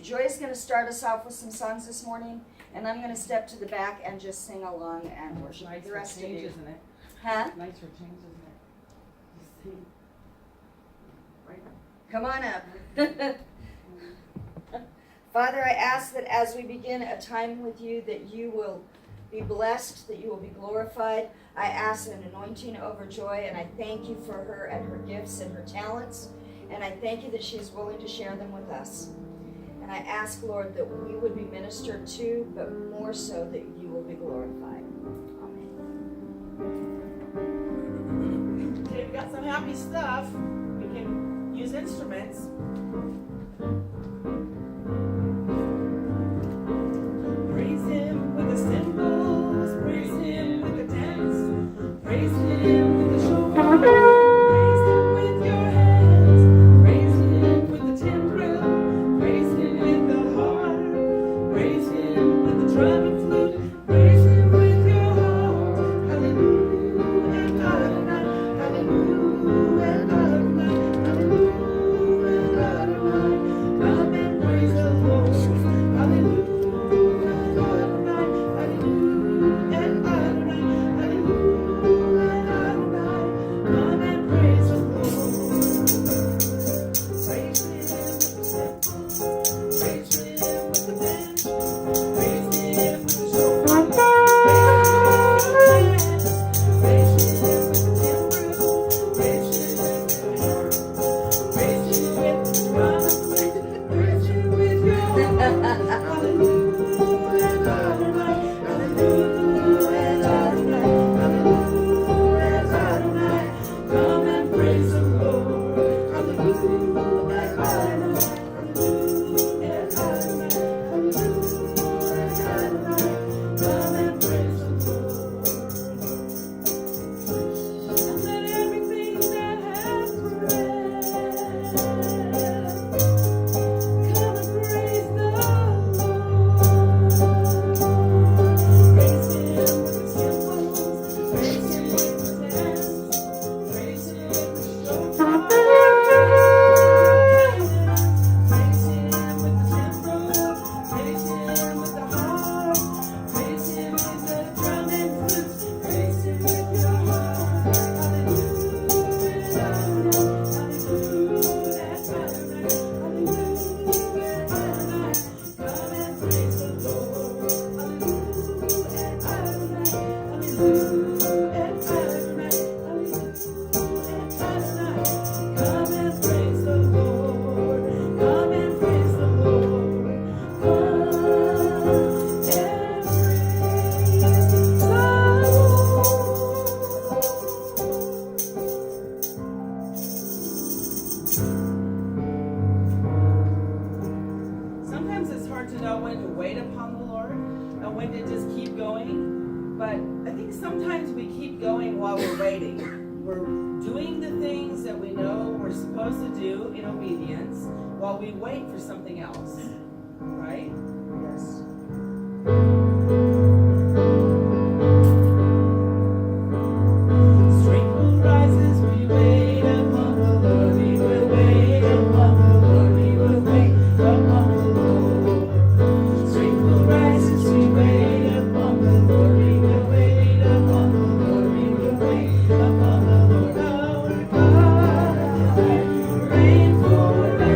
Joy's going to start us off with some songs this morning, and I'm going to step to the back and just sing along and worship Nice the rest for change, of you. isn't it? Huh? Nice for change, isn't it? Just sing. Right? Come on up. Father, I ask that as we begin a time with you, that you will be blessed, that you will be glorified. I ask an anointing over Joy, and I thank you for her and her gifts and her talents. And I thank you that she is willing to share them with us. And I ask, Lord, that we would be ministered to, but more so that you will be glorified. Amen. Okay, we've got some happy stuff. We can use instruments. Praise him with the cymbals, praise him with the dance, praise him with the show. Praise him with your hands, praise him with the timbrel, praise him with the harp, praise him with the drum and flute, praise him with your heart. Hallelujah, Adonai, hallelujah, Adonai, hallelujah, Adonai. Come and praise the Lord. Hallelujah. Sometimes it's hard to know when to wait upon the Lord and when to just keep going. But I think sometimes we keep going while we're waiting. We're doing the things that we know we're supposed to do in obedience while we wait for something else. Right? Yes. Strength will rise as we wait upon the Lord. We will wait upon the Lord. We will wait upon the Lord. Strength will rise as we wait upon the Lord. We will wait upon the Lord. We will wait upon the Lord. Our God, reign forever.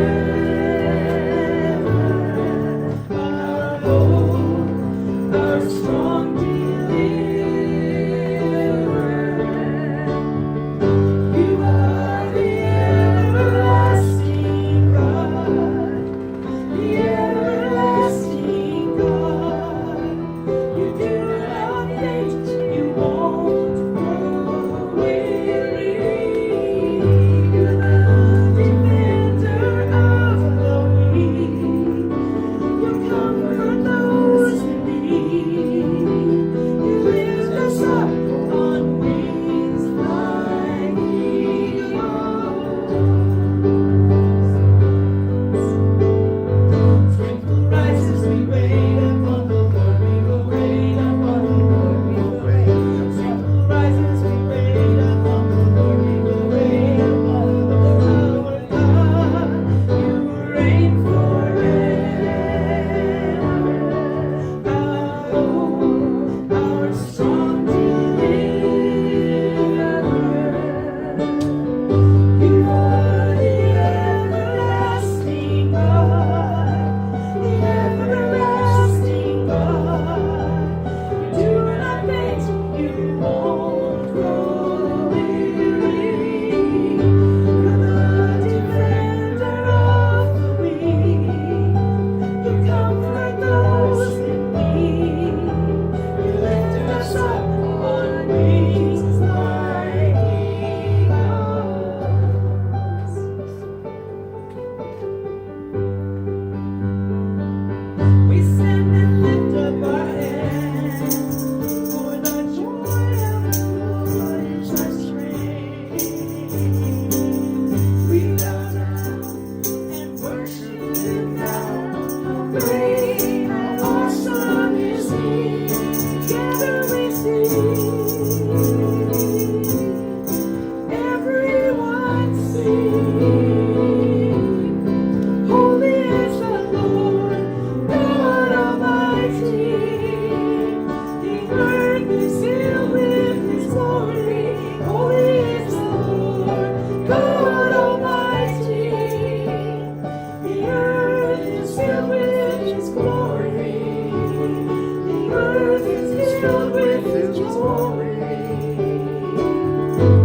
glory.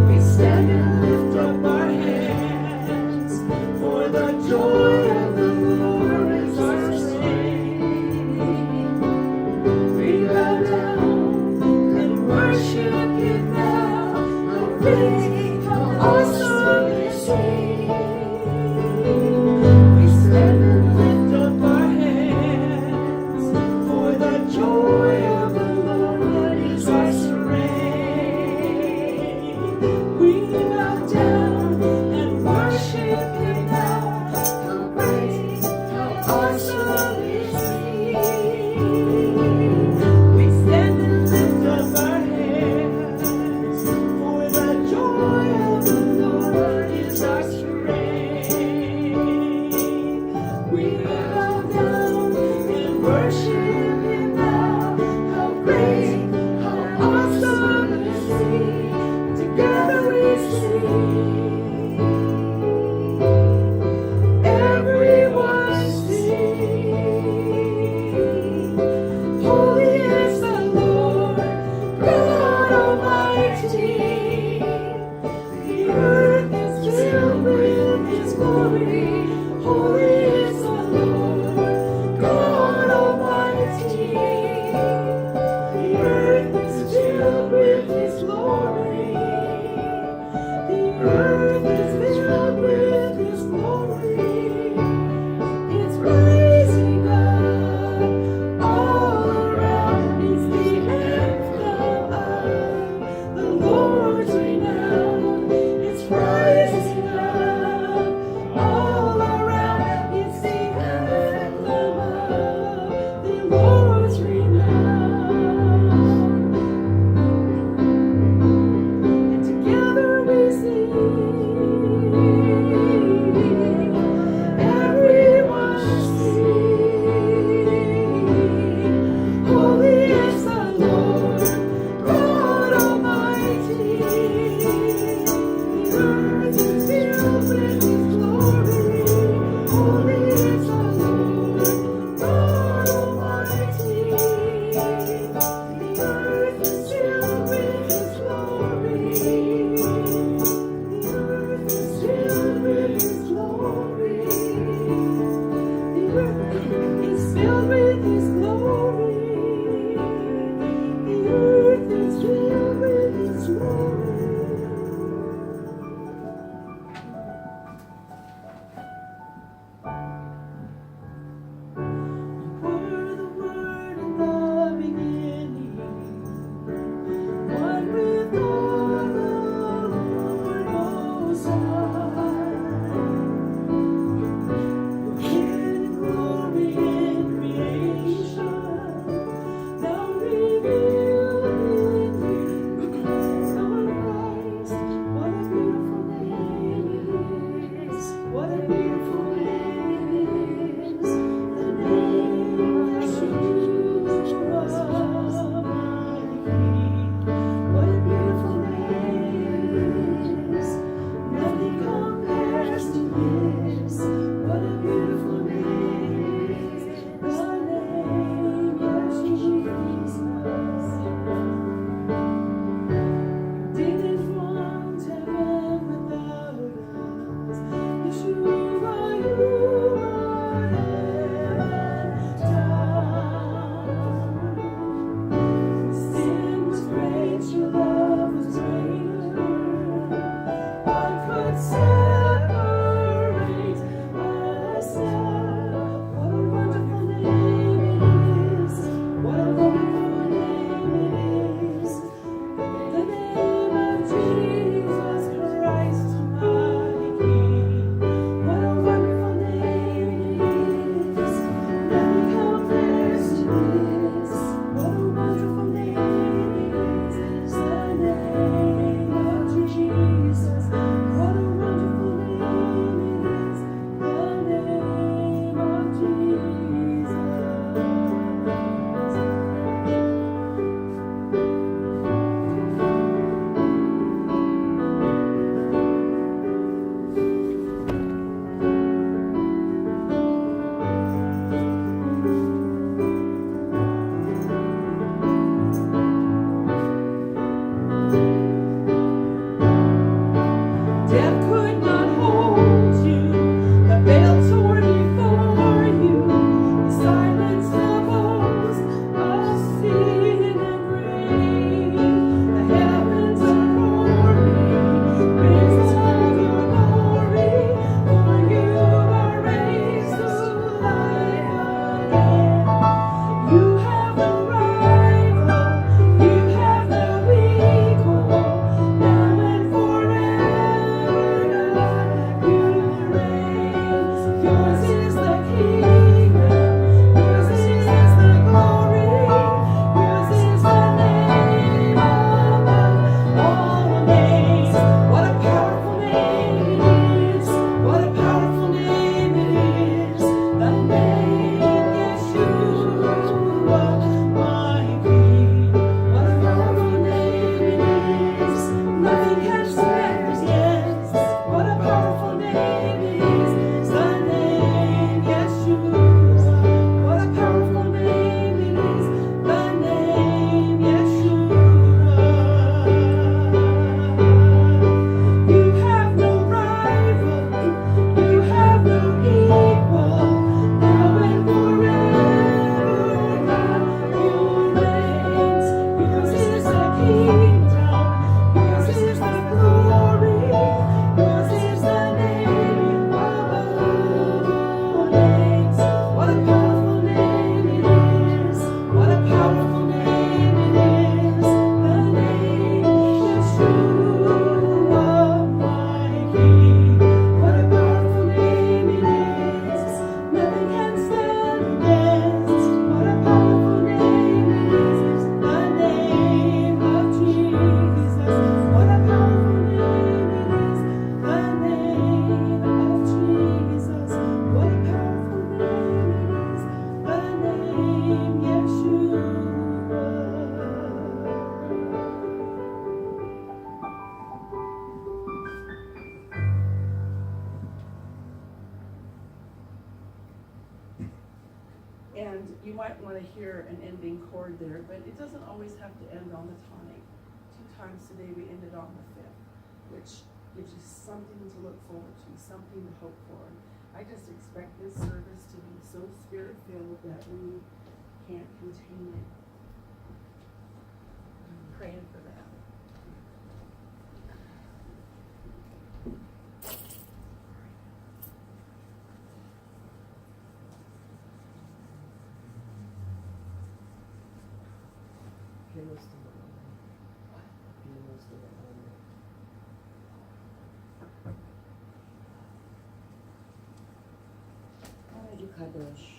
We stand and lift up our hands, for the joy of the Lord is our strength. We bow down and worship Him now. How great, how awesome is He. We stand and lift up our hands, for the joy of the Lord is our strength. We bow down and worship Him now. How great, how awesome is He. We stand and lift up our hands, for the joy of the Lord is our strength. We bow down and worship Him now. How great, how awesome is He. Together we sing. Everyone sing. Holy is the Lord, God Almighty. The earth is filled with His glory. Holy is the Lord, God Almighty. The earth is filled with His glory. The earth is filled with His glory. It's rising up all around. It's the anthem of the Lord's renown. It's rising up all around. It's the anthem of the Lord's renown. And together we sing. Everyone sing. Holy is the Lord, God Almighty. The earth is filled with His glory. Holy is the Lord, God Almighty. The earth is filled with His glory. The earth is filled with His glory. The earth is filled with His glory. The earth is filled with His glory. Were the Word in the beginning, one with God the Lord Most High. Hidden glory And you might want to hear an ending chord there, but it doesn't always have to end on the tonic. 2 times today we ended on the 5th, which gives you something to look forward to, something to hope for. I just expect this service to be so spirit-filled that we can't contain it. I'm praying for that. Kadosh.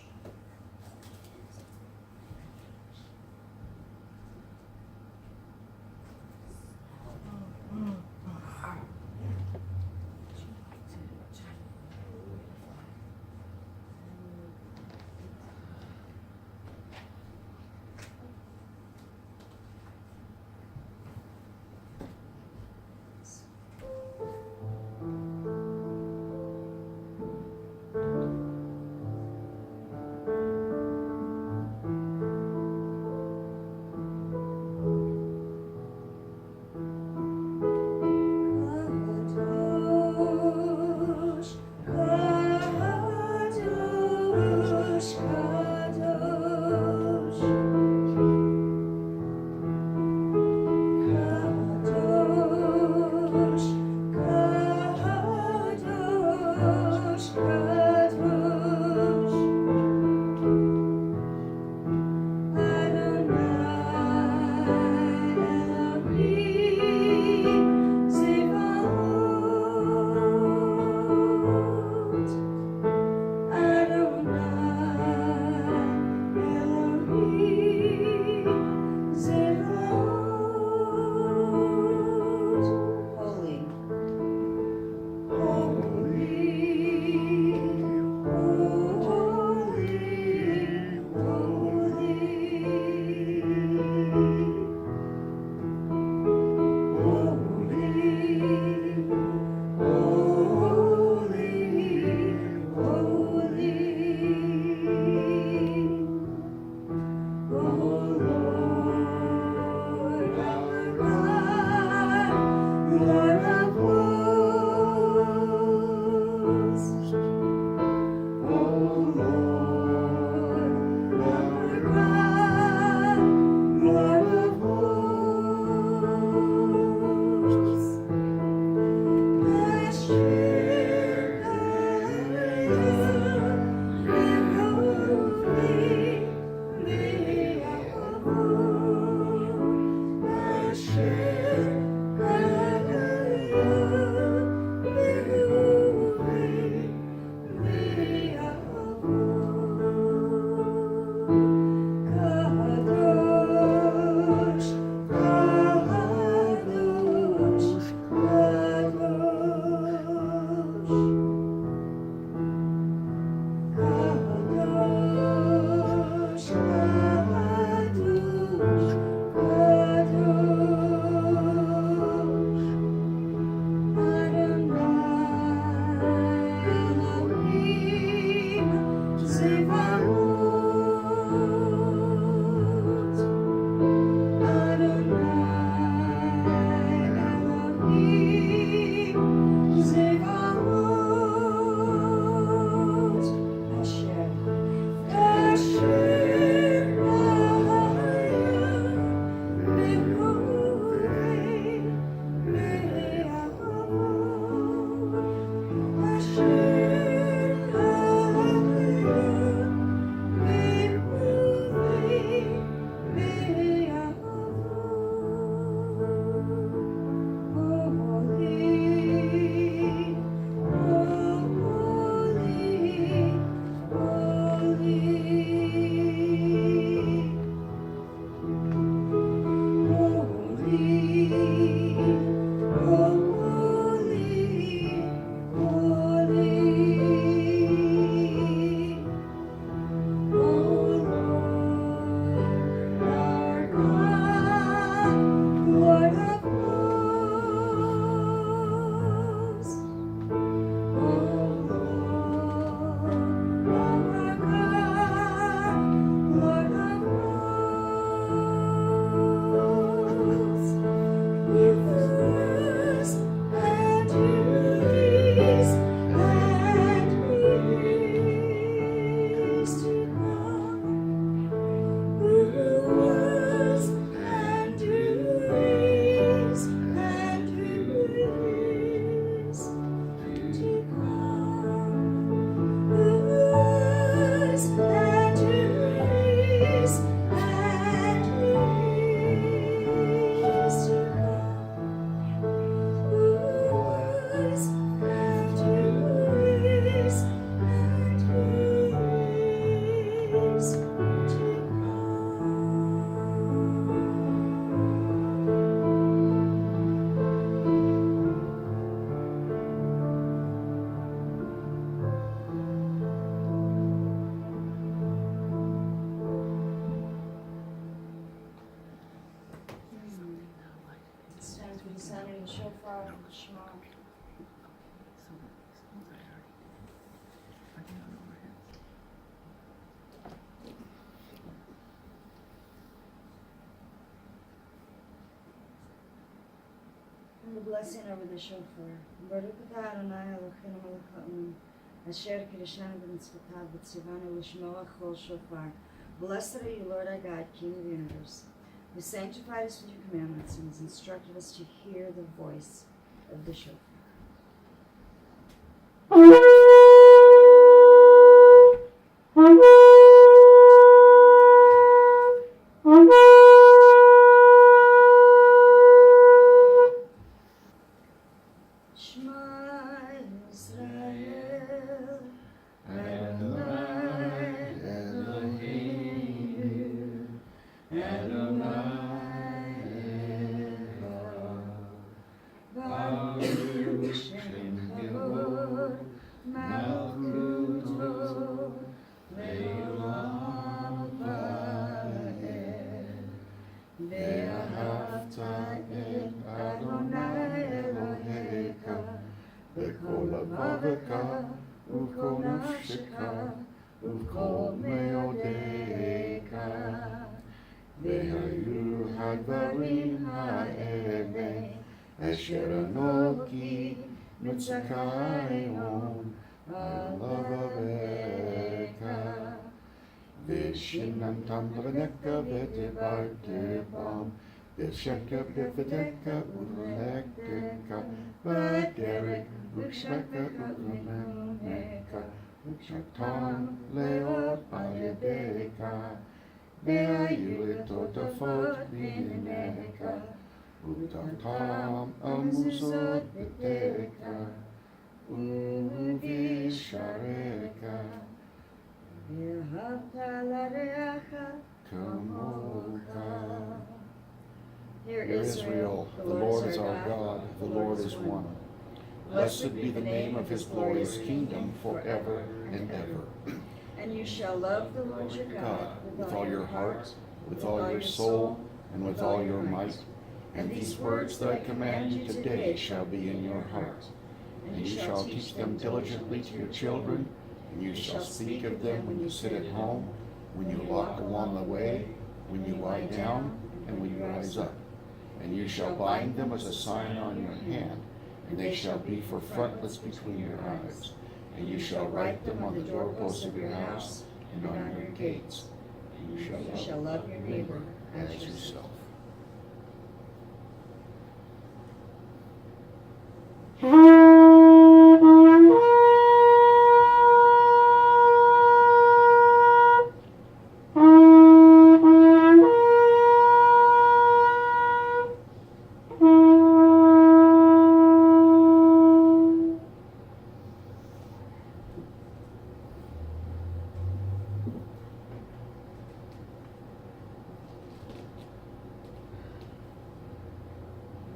blessing over the shofar. Baruch atah Adonai Eloheinu melech haolam, asher kiddushanu b'mitzvotav v'tzivanu l'shmoach kol shofar. Blessed are you, Lord our God, King of the universe, who sanctified us with your commandments and has instructed us to hear the voice of the shofar. בכל לבבך ובכל נפשך ובכל מאודיך. והיו הדברים האלה אשר אנוכי מצווה היום על לבבך. ושננתם לבניך ודיברת בם בשקט בבדיך ובלכתך בדרך ושמך ובנאומך ושמתם לאות על ידיך. והיו לטוטפות בעיניך ותחתם על מזוזות ביתך ובשעריך. ואהבת לרעך כמוך. Hear Hear Israel, the Lord is our God, the Lord is one. Blessed be the name of his glorious kingdom forever and ever. And you shall love the Lord your God, with all your heart, with all your soul, and with all your might. And these words that I command you today shall be in your heart. And you shall teach them diligently to your children, and you shall speak of them when you sit at home, when you walk along the way, when you lie down, and when you rise up. And you shall bind them as a sign on your hand, and they shall be for frontlets between your eyes. And you shall write them on the doorposts of your house and on your gates. And you shall love your neighbor as yourself.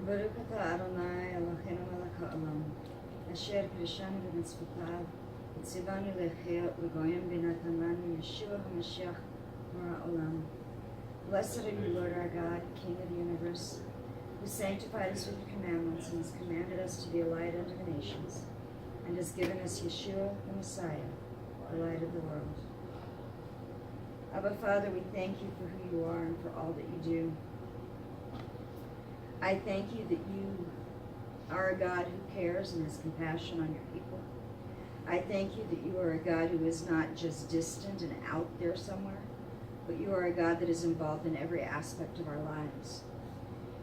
Baruch atah Adonai Eloheinu melech haolam, asher kiddushanu b'mitzvotav v'tzivanu לחיות לגויים ונתן לנו Yeshua HaMashiach Mora Olam. Blessed are you, Lord our God, King of the universe, who sanctified us with your commandments and has commanded us to be a light unto the nations, and has given us Yeshua the Messiah, the light of the world. Abba, Father, we thank you for who you are and for all that you do. I thank you that you are a God who cares and has compassion on your people. I thank you that you are a God who is not just distant and out there somewhere, but you are a God that is involved in every aspect of our lives.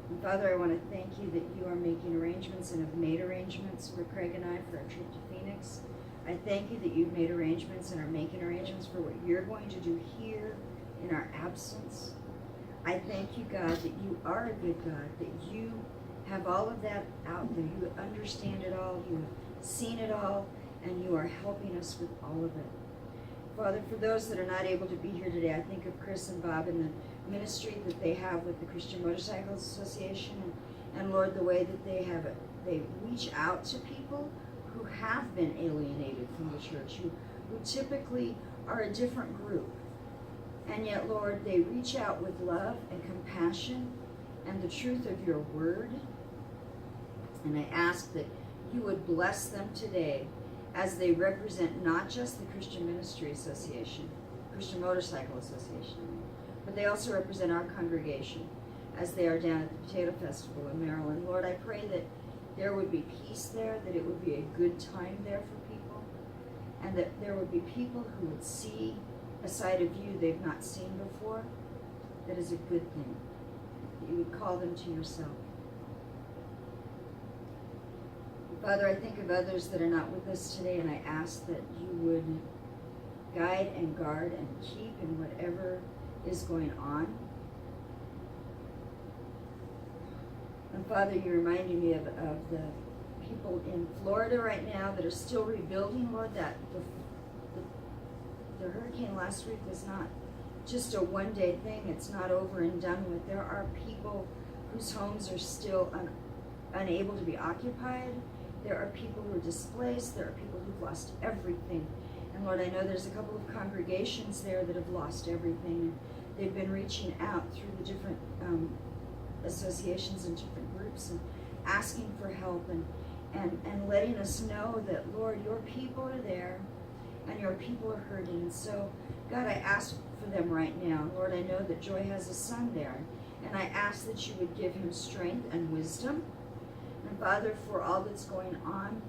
And Father, I want to thank you that you are making arrangements and have made arrangements for Craig and I for our trip to Phoenix. I thank you that you've made arrangements and are making arrangements for what you're going to do here in our absence. I thank you, God, that you are a good God, that you have all of that out there. You understand it all, you have seen it all, and you are helping us with all of it. Father, for those that are not able to be here today, I think of Chris and Bob and the ministry that they have with the Christian Motorcycles Association, and Lord, the way that they reach out to people who have been alienated from the church, who typically are a different group. And yet, Lord, they reach out with love and compassion and the truth of your word. And I ask that you would bless them today as they represent not just the Christian Ministry Association, Christian Motorcycle Association, but they also represent our congregation as they are down at the Potato Festival in Maryland. Lord, I pray that there would be peace there, that it would be a good time there for people, and that there would be people who would see a side of you they've not seen before. That is a good thing. That you would call them to yourself. Father, I think of others that are not with us today, and I ask that you would guide and guard and keep in whatever is going on. And Father, you reminded me of the people in Florida right now that are still rebuilding, Lord, that the hurricane last week was not just a one-day thing. It's not over and done with. There are people whose homes are still unable to be occupied. There are people who are displaced. There are people who've lost everything. And Lord, I know there's a couple of congregations there that have lost everything. And they've been reaching out through the different associations and different groups and asking for help and letting us know that, Lord, your people are there and your people are hurting. And so, God, I ask for them right now. Lord, I know that Joy has a son there, and I ask that you would give him strength and wisdom. And Father, for all that's going on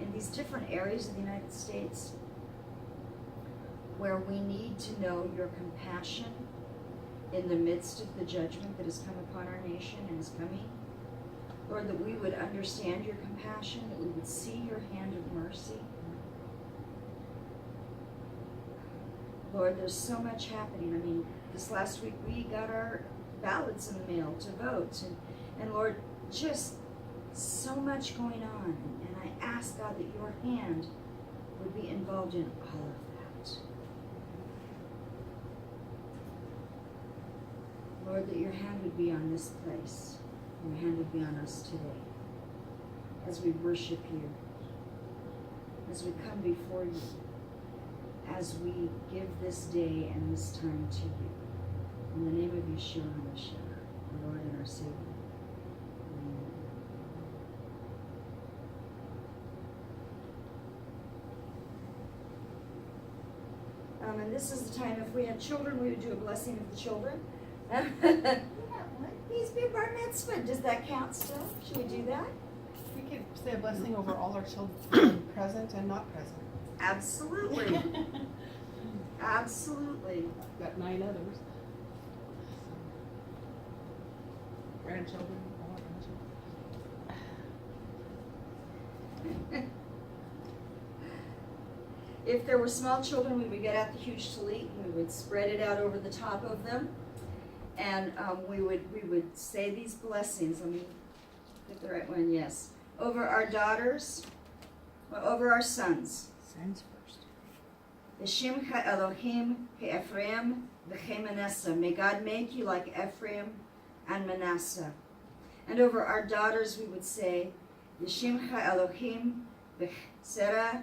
in these different areas of the United States where we need to know your compassion in the midst of the judgment that has come upon our nation and is coming. Lord, that we would understand your compassion, that we would see your hand of mercy. Lord, there's so much happening. I mean, this last week we got our ballots in the mail to vote. And Lord, just so much going on. And I ask, God, that your hand would be involved in all of that. Lord, that your hand would be on this place. Your hand would be on us today as we worship you, as we come before you, as we give this day and this time to you. In the name of Yeshua HaMashiach, our Lord and our Savior. Amen. And this is the time, if we had children, we would do a blessing of the children. He's been bar mitzvah. Does that count still? Should we do that? We could say a blessing over all our children, present and not present. Absolutely. Absolutely. Got 9 others. Grandchildren, all our grandchildren. If there were small children, we would get out the huge talit and we would spread it out over the top of them. And we would say these blessings. Let me get the right one. Yes. Over our daughters, over our sons. Sons first. V'shimcha Elohim Ephraim v'Manasseh. May God make you like Ephraim and Manasseh. And over our daughters, we would say, V'shimcha Elohim Sarah,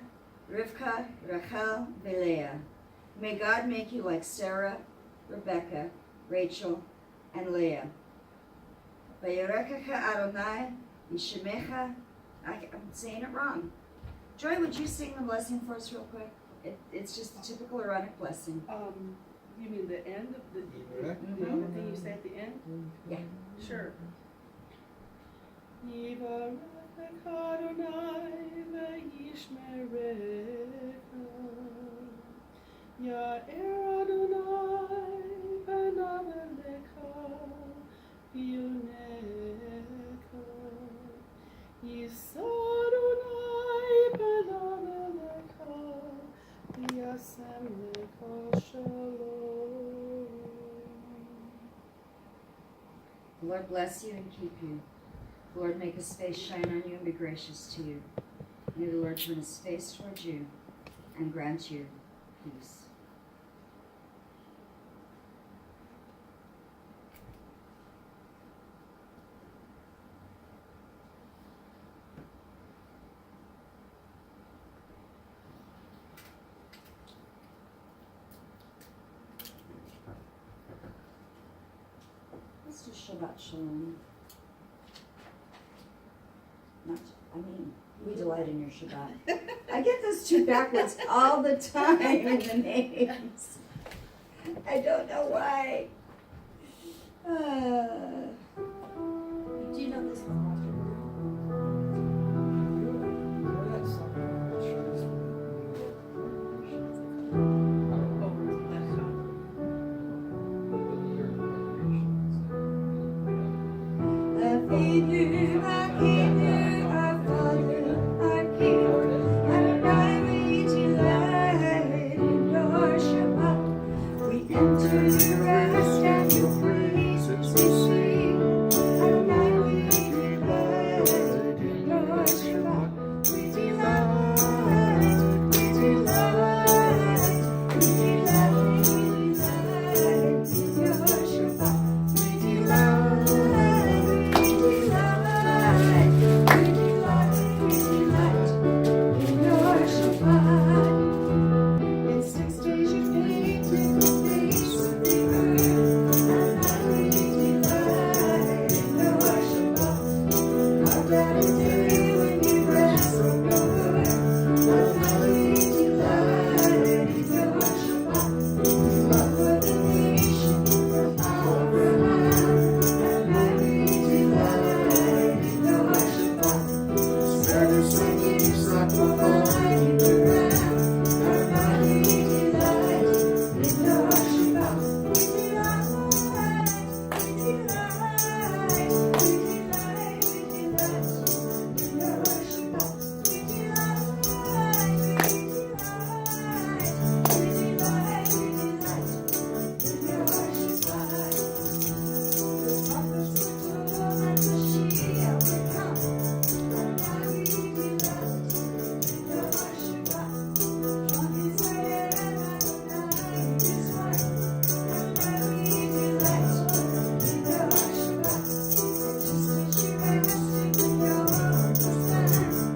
Rivka, Rachel, Leah. May God make you like Sarah, Rebecca, Rachel, and Leah. Vayerekecha Adonai, Yishemecha. I'm saying it wrong. Joy, would you sing the blessing for us real quick? It's just the typical Aaronic blessing. You mean the end of the thing you say at the end? Yeah. Sure. Yivarech Adonai v'yishmerecha, Ya'er Adonai panav elecha v'yonecha, Yisa Adonai panav elecha v'yasem lecha shalom. The Lord bless you and keep you. The Lord make his face shine on you and be gracious to you. May the Lord turn his face towards you and grant you peace. Let's do Shabbat Shalom. We delight in your Shabbat. I get those two backwards all the time in the names. I don't know why. Do you know this one? Hebrew, our Hebrew, our Father, our King. Adonai, we delight in your Shabbat. We enter your rest and your praises we sing. Adonai, we delight in your Shabbat. We delight, we delight, we delight, we delight in your Shabbat. We delight, we delight, we delight, we delight in your Shabbat. In 6 days you painted the face of the earth, and I we delight in your Shabbat. Our better day when you rest from your work, and I we delight in your Shabbat. Love for the nation from Abraham, and I we delight in your Shabbat. Service when you sacrifice in the ram, and I we delight in your Shabbat. We delight, we delight, we delight, we delight in your Shabbat. We delight, we delight, we delight, we delight in your Shabbat. The prophets foretold that the Mashiach would come, and I we delight in your Shabbat. From Israel and Adonai his wife, and I we delight in your Shabbat. And just as you rested in your stand,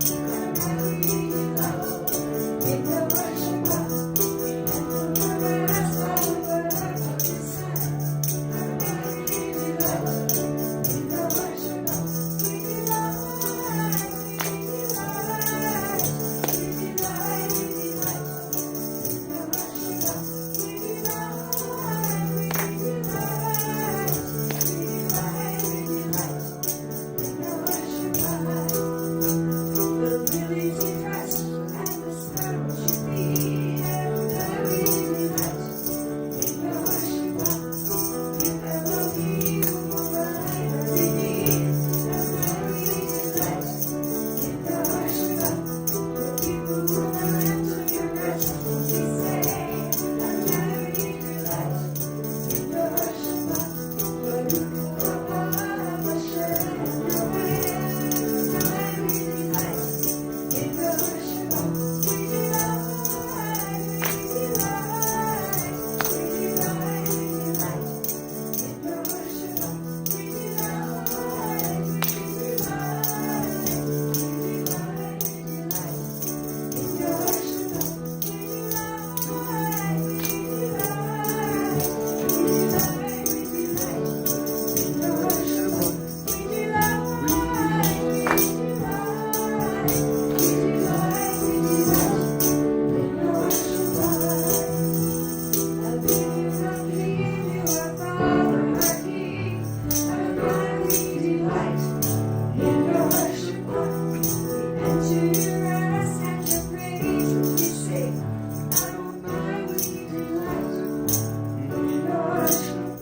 and I we delight in your Shabbat. And from the rest of the work of his hand, and I we delight in your Shabbat. We delight, we delight, we delight, we delight in your Shabbat. We delight, we delight, we delight, we delight in your Shabbat. The lilies you dress and the sparrows you feed, and I we delight in your Shabbat. In Elohim who provide every need, and I we delight in your Shabbat. The people who will enter your rest will be saved, and I we delight in your Shabbat. But who will abide Hashem and Yahweh, and I we delight in your Shabbat. We delight, we delight, we delight, we delight in your Shabbat. We delight, we delight, we delight, we delight in your Shabbat. We delight, we delight, we delight, we delight in your Shabbat. We delight, we delight, we delight, we delight in your Shabbat. Our King, you are Father, our King, and I we delight in your Shabbat. We enter your rest and your praises we sing. Adonai we delight in your Shabbat.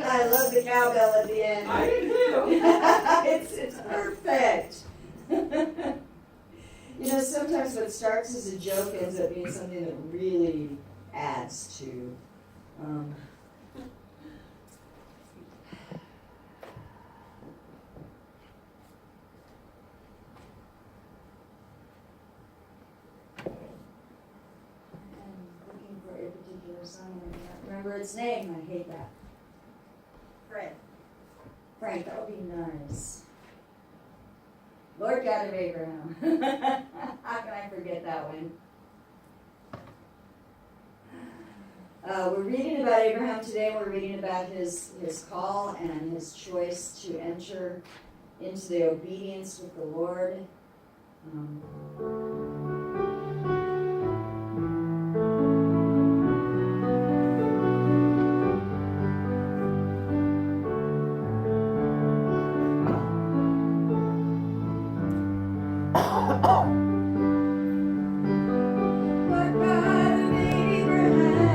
I love the cowbell at the end. I do too. It's perfect. You know, sometimes what starts as a joke ends up being something that really adds to. I'm looking for a particular song. I can't remember its name. I hate that. Frank, that would be nice. Lord God of Abraham. How can I forget that one? We're reading about Abraham today. We're reading about his call and his choice to enter into the obedience with the Lord. Lord God of Abraham,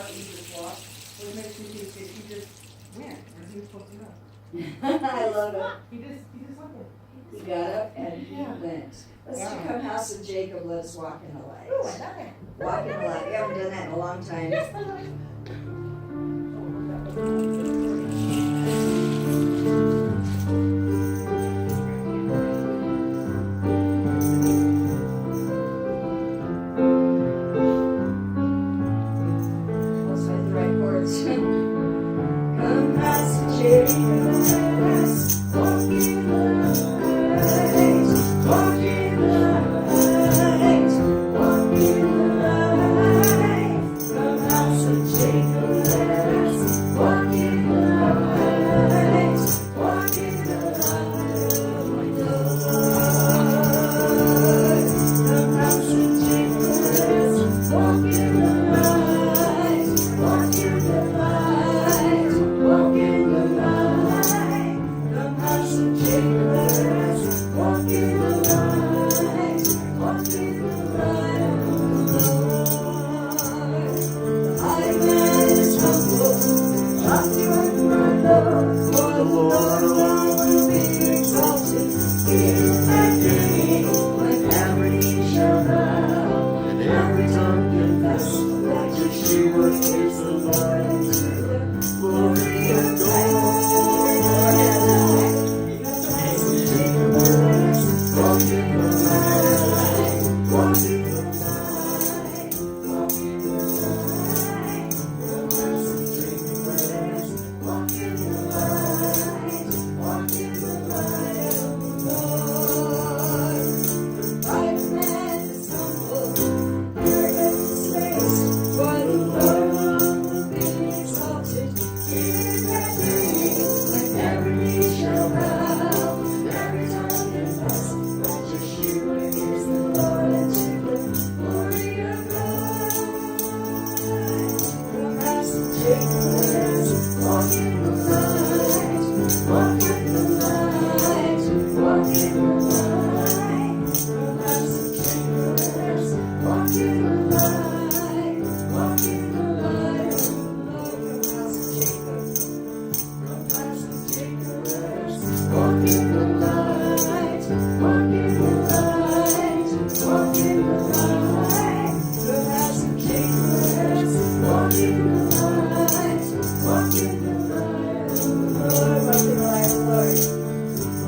that we just walked. What makes me think that he just went, or he was supposed to go? I love it. He just went there. He got up and he Yeah. went. Let's Wow. become House of Jacob. Let us walk in the light. Ooh, I love that. Walk in the light. We haven't done that in a long time. Yes, I love it. Let's find the right chords. Come, House of Jacob, let us walk in the light. Walk in the light. Walk in the light. Come, House of Jacob, let us walk in the light. Walk in the light of the Lord. Come, House of Jacob, let us walk in the light. Walk in the light. Walk in the light. Come, House of Jacob, let us walk in the light. Walk in the light of the Lord. The high man is humble, lofty one my Lord. For the Lord alone will be exalted in that day, when every knee shall bow and every tongue confess that Yeshua is the Lord, and to the glory of God. Walk in the light, walk in the light, walk in the light. The house of Jacob, let us walk in the light, walk in the light of the Lord. The right man is humble, arrogant is raised, for the Lord alone will be exalted in that day, when every knee shall bow, and every tongue confess that Yeshua is the Lord, and to the glory of God. The house of Jacob, let us walk in the light, walk in the light, walk in the light. The house of Jacob, let us walk in the light, walk in the light of the Lord. The house of Jacob, the house of Jacob, let us walk in the light, walk in the light, walk in the light. The house of Jacob, let us walk in the light, walk in the light of the Lord. Walk in the light of the Lord.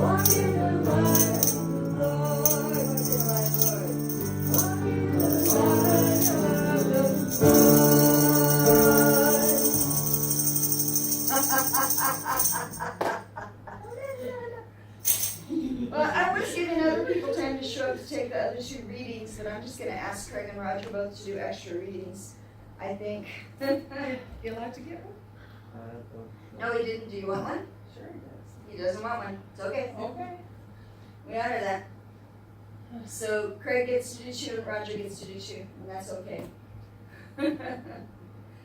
Walk in the light of the Lord. Walk in the light of the Lord. Walk in the light of the Lord. Well, I was giving other people time to show up to take the other two readings, but I'm just going to ask Craig and Roger both to do extra readings, I think. You allowed to get one? No, he didn't. Do you want one? Sure he does. He doesn't want one. It's okay. Okay. We honor that. So Craig gets to do two and Roger gets to do two, and that's okay.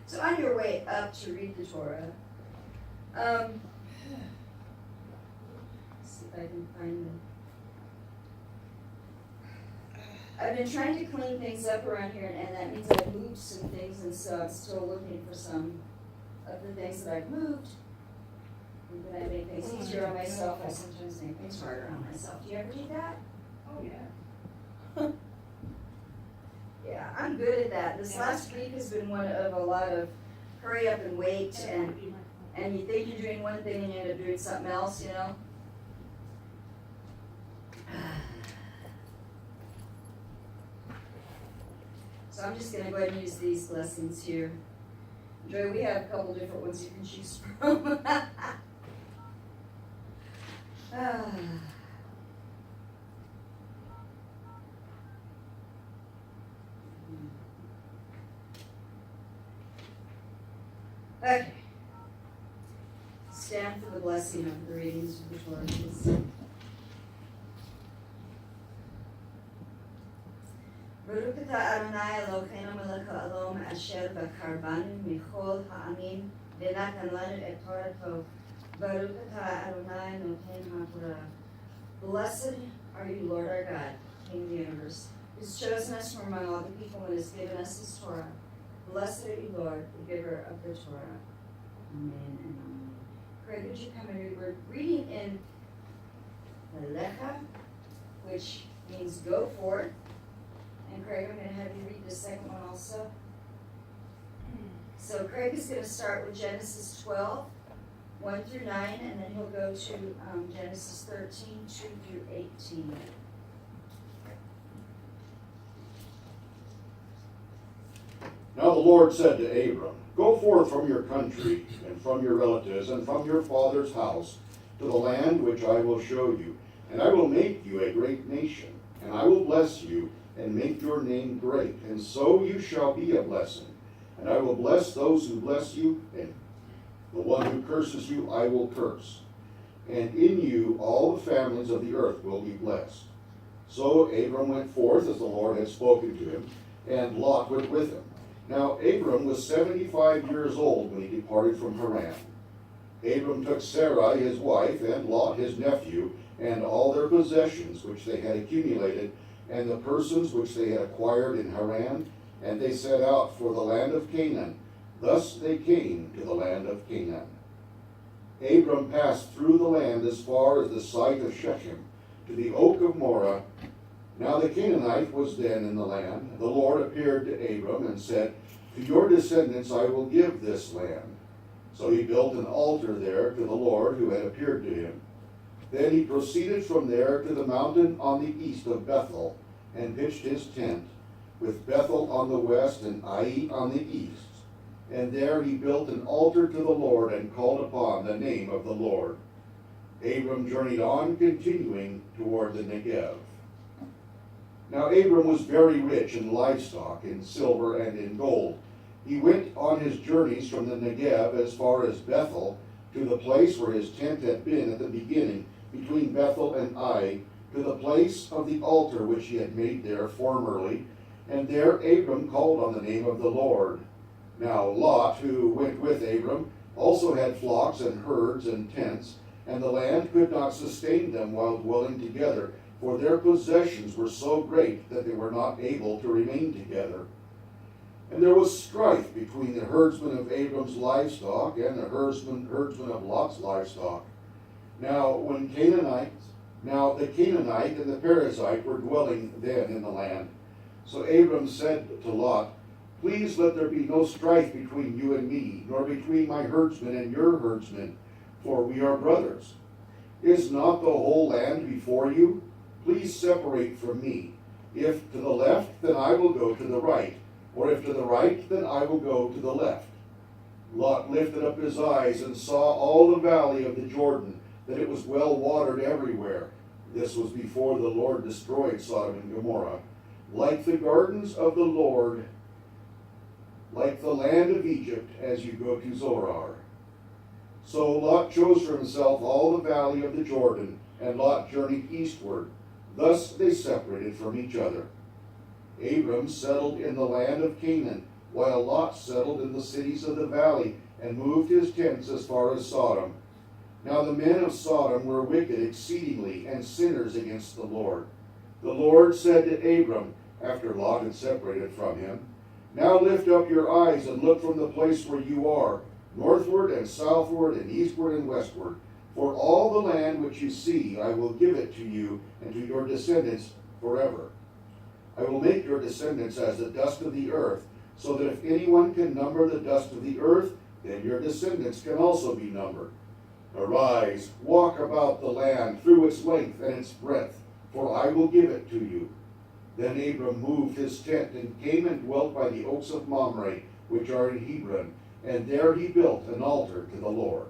So on your way up to read the Torah, let's see if I can find them. I've been trying to clean things up around here, and that means I've moved some things, and so I'm still looking for some of the things that I've moved. And when I make things easier on myself, I sometimes make things harder on myself. Do you ever do that? Oh, yeah. Yeah, I'm good at that. This last week has been one of a lot of hurry up and wait, That might be my fault. and you think you're doing one thing and you end up doing something else, you know? So I'm just gonna go ahead and use these blessings here. Joy, we have a couple different ones you can choose from. Ah. Okay. Stand for the blessing of the readings of the Torah, please. Baruch atah Adonai Eloheinu melech haolam asher b'karbanu michol ha'amim v'natan lanu et Torato. Baruch atah Adonai noten ha'torah. Blessed are you, Lord our God, King of the universe, who's chosen us from among all the people and has given us his Torah. Blessed are you, Lord, the giver of the Torah. Amen and amen. Craig, would you come and read? We're reading in Lech Lecha, which means go forth. And Craig, I'm going to have you read the second one also. So Craig is going to start with Genesis 12, 1 through 9, and then he'll go to Genesis 13, 2 through 18. Now the Lord said to Abram, Go forth from your country, and from your relatives, and from your father's house, to the land which I will show you. And I will make you a great nation, and I will bless you, and make your name great, and so you shall be a blessing. And I will bless those who bless you, and the one who curses you I will curse. And in you all the families of the earth will be blessed. So Abram went forth as the Lord had spoken to him, and Lot went with him. Now Abram was 75 years old when he departed from Haran. Abram took Sarai his wife, and Lot his nephew, and all their possessions which they had accumulated, and the persons which they had acquired in Haran, and they set out for the land of Canaan. Thus they came to the land of Canaan. Abram passed through the land as far as the site of Shechem, to the oak of Moreh. Now the Canaanite was then in the land. The Lord appeared to Abram and said, To your descendants I will give this land. So he built an altar there to the Lord who had appeared to him. Then he proceeded from there to the mountain on the east of Bethel, and pitched his tent, with Bethel on the west and Ai on the east. And there he built an altar to the Lord, and called upon the name of the Lord. Abram journeyed on, continuing toward the Negev. Now Abram was very rich in livestock, in silver and in gold. He went on his journeys from the Negev as far as Bethel, to the place where his tent had been at the beginning, between Bethel and Ai, to the place of the altar which he had made there formerly. And there Abram called on the name of the Lord. Now Lot, who went with Abram, also had flocks and herds and tents, and the land could not sustain them while dwelling together, for their possessions were so great that they were not able to remain together. And there was strife between the herdsmen of Abram's livestock and the herdsmen of Lot's livestock. Now the Canaanite and the Perizzite were dwelling then in the land. So Abram said to Lot, Please let there be no strife between you and me, nor between my herdsmen and your herdsmen, for we are brothers. Is not the whole land before you? Please separate from me. If to the left, then I will go to the right, or if to the right, then I will go to the left. Lot lifted up his eyes and saw all the valley of the Jordan, that it was well watered everywhere. This was before the Lord destroyed Sodom and Gomorrah. Like the gardens of the Lord, like the land of Egypt, as you go to Zoar. So Lot chose for himself all the valley of the Jordan, and Lot journeyed eastward. Thus they separated from each other. Abram settled in the land of Canaan, while Lot settled in the cities of the valley, and moved his tents as far as Sodom. Now the men of Sodom were wicked exceedingly, and sinners against the Lord. The Lord said to Abram, after Lot had separated from him, Now lift up your eyes and look from the place where you are, northward and southward and eastward and westward. For all the land which you see, I will give it to you and to your descendants forever. I will make your descendants as the dust of the earth, so that if anyone can number the dust of the earth, then your descendants can also be numbered. Arise, walk about the land through its length and its breadth, for I will give it to you. Then Abram moved his tent and came and dwelt by the oaks of Mamre, which are in Hebron, and there he built an altar to the Lord.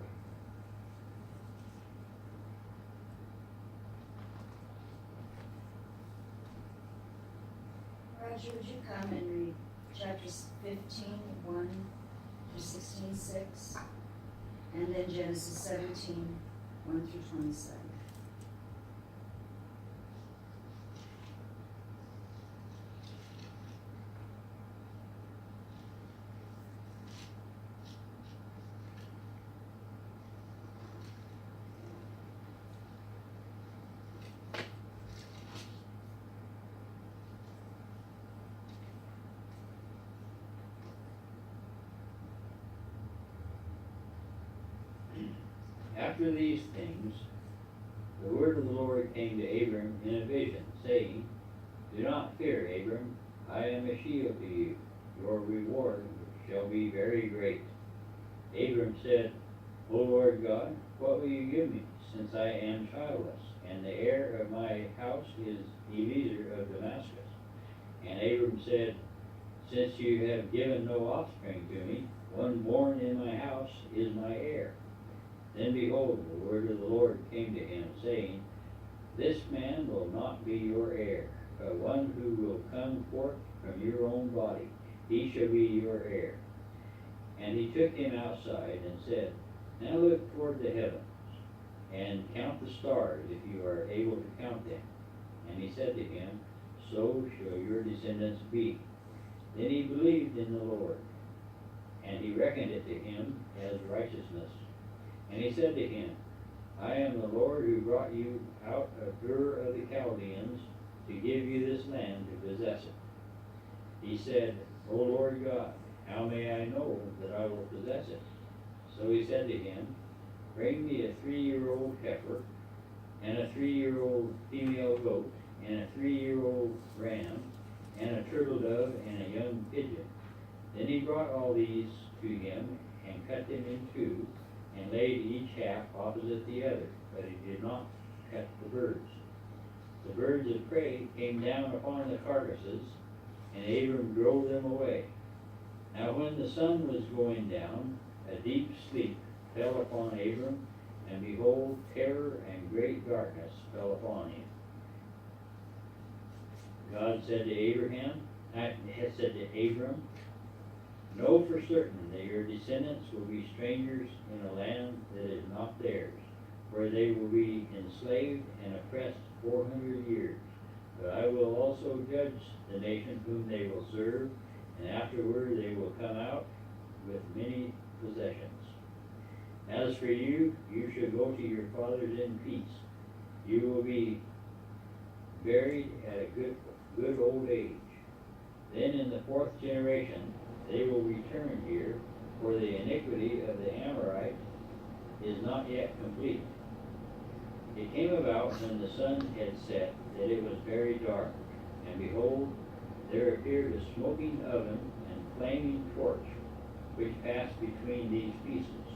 Roger, would you come and read chapters 15, 1 through 16, 6, and then Genesis 17, 1 through 27. After these things, the word of the Lord came to Abram in a vision, saying, Do not fear, Abram, I am a shield to you. Your reward shall be very great. Abram said, O Lord God, what will you give me, since I am childless, and the heir of my house is Eliezer of Damascus? And Abram said, Since you have given no offspring to me, one born in my house is my heir. Then behold, the word of the Lord came to him, saying, This man will not be your heir, but one who will come forth from your own body, he shall be your heir. And he took him outside and said, Now look toward the heavens, and count the stars, if you are able to count them. And he said to him, So shall your descendants be. Then he believed in the Lord, and he reckoned it to him as righteousness. And he said to him, I am the Lord who brought you out of Ur of the Chaldeans to give you this land to possess it. He said, O Lord God, how may I know that I will possess it? So he said to him, Bring me a 3-year-old heifer, and a 3-year-old female goat, and a 3-year-old ram, and a turtle dove, and a young pigeon. Then he brought all these to him, and cut them in two, and laid each half opposite the other, but he did not cut the birds. The birds of prey came down upon the carcasses, and Abram drove them away. Now when the sun was going down, a deep sleep fell upon Abram, and behold, terror and great darkness fell upon him. God said to Abram, Know for certain that your descendants will be strangers in a land that is not theirs, where they will be enslaved and oppressed 400 years. But I will also judge the nation whom they will serve, and afterward they will come out with many possessions. As for you, you shall go to your fathers in peace. You will be buried at a good old age. Then in the 4th generation they will return here, for the iniquity of the Amorite is not yet complete. It came about when the sun had set that it was very dark, and behold, there appeared a smoking oven and flaming torch, which passed between these pieces.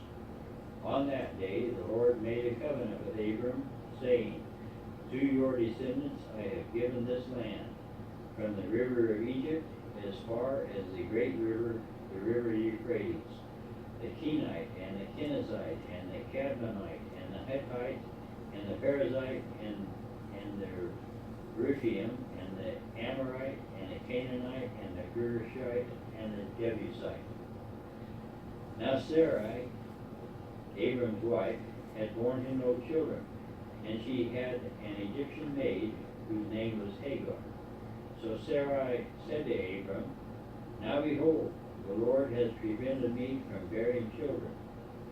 On that day the Lord made a covenant with Abram, saying, To your descendants I have given this land, from the river of Egypt as far as the great river, the river Euphrates, the Kenite and the Kenizzite and the Cadmonite and the Hittite and the Perizzite and the Rephaim and the Amorite and the Canaanite and the Girgashite and the Jebusite. Now Sarai, Abram's wife, had borne him no children, and she had an Egyptian maid whose name was Hagar. So Sarai said to Abram, Now behold, the Lord has prevented me from bearing children.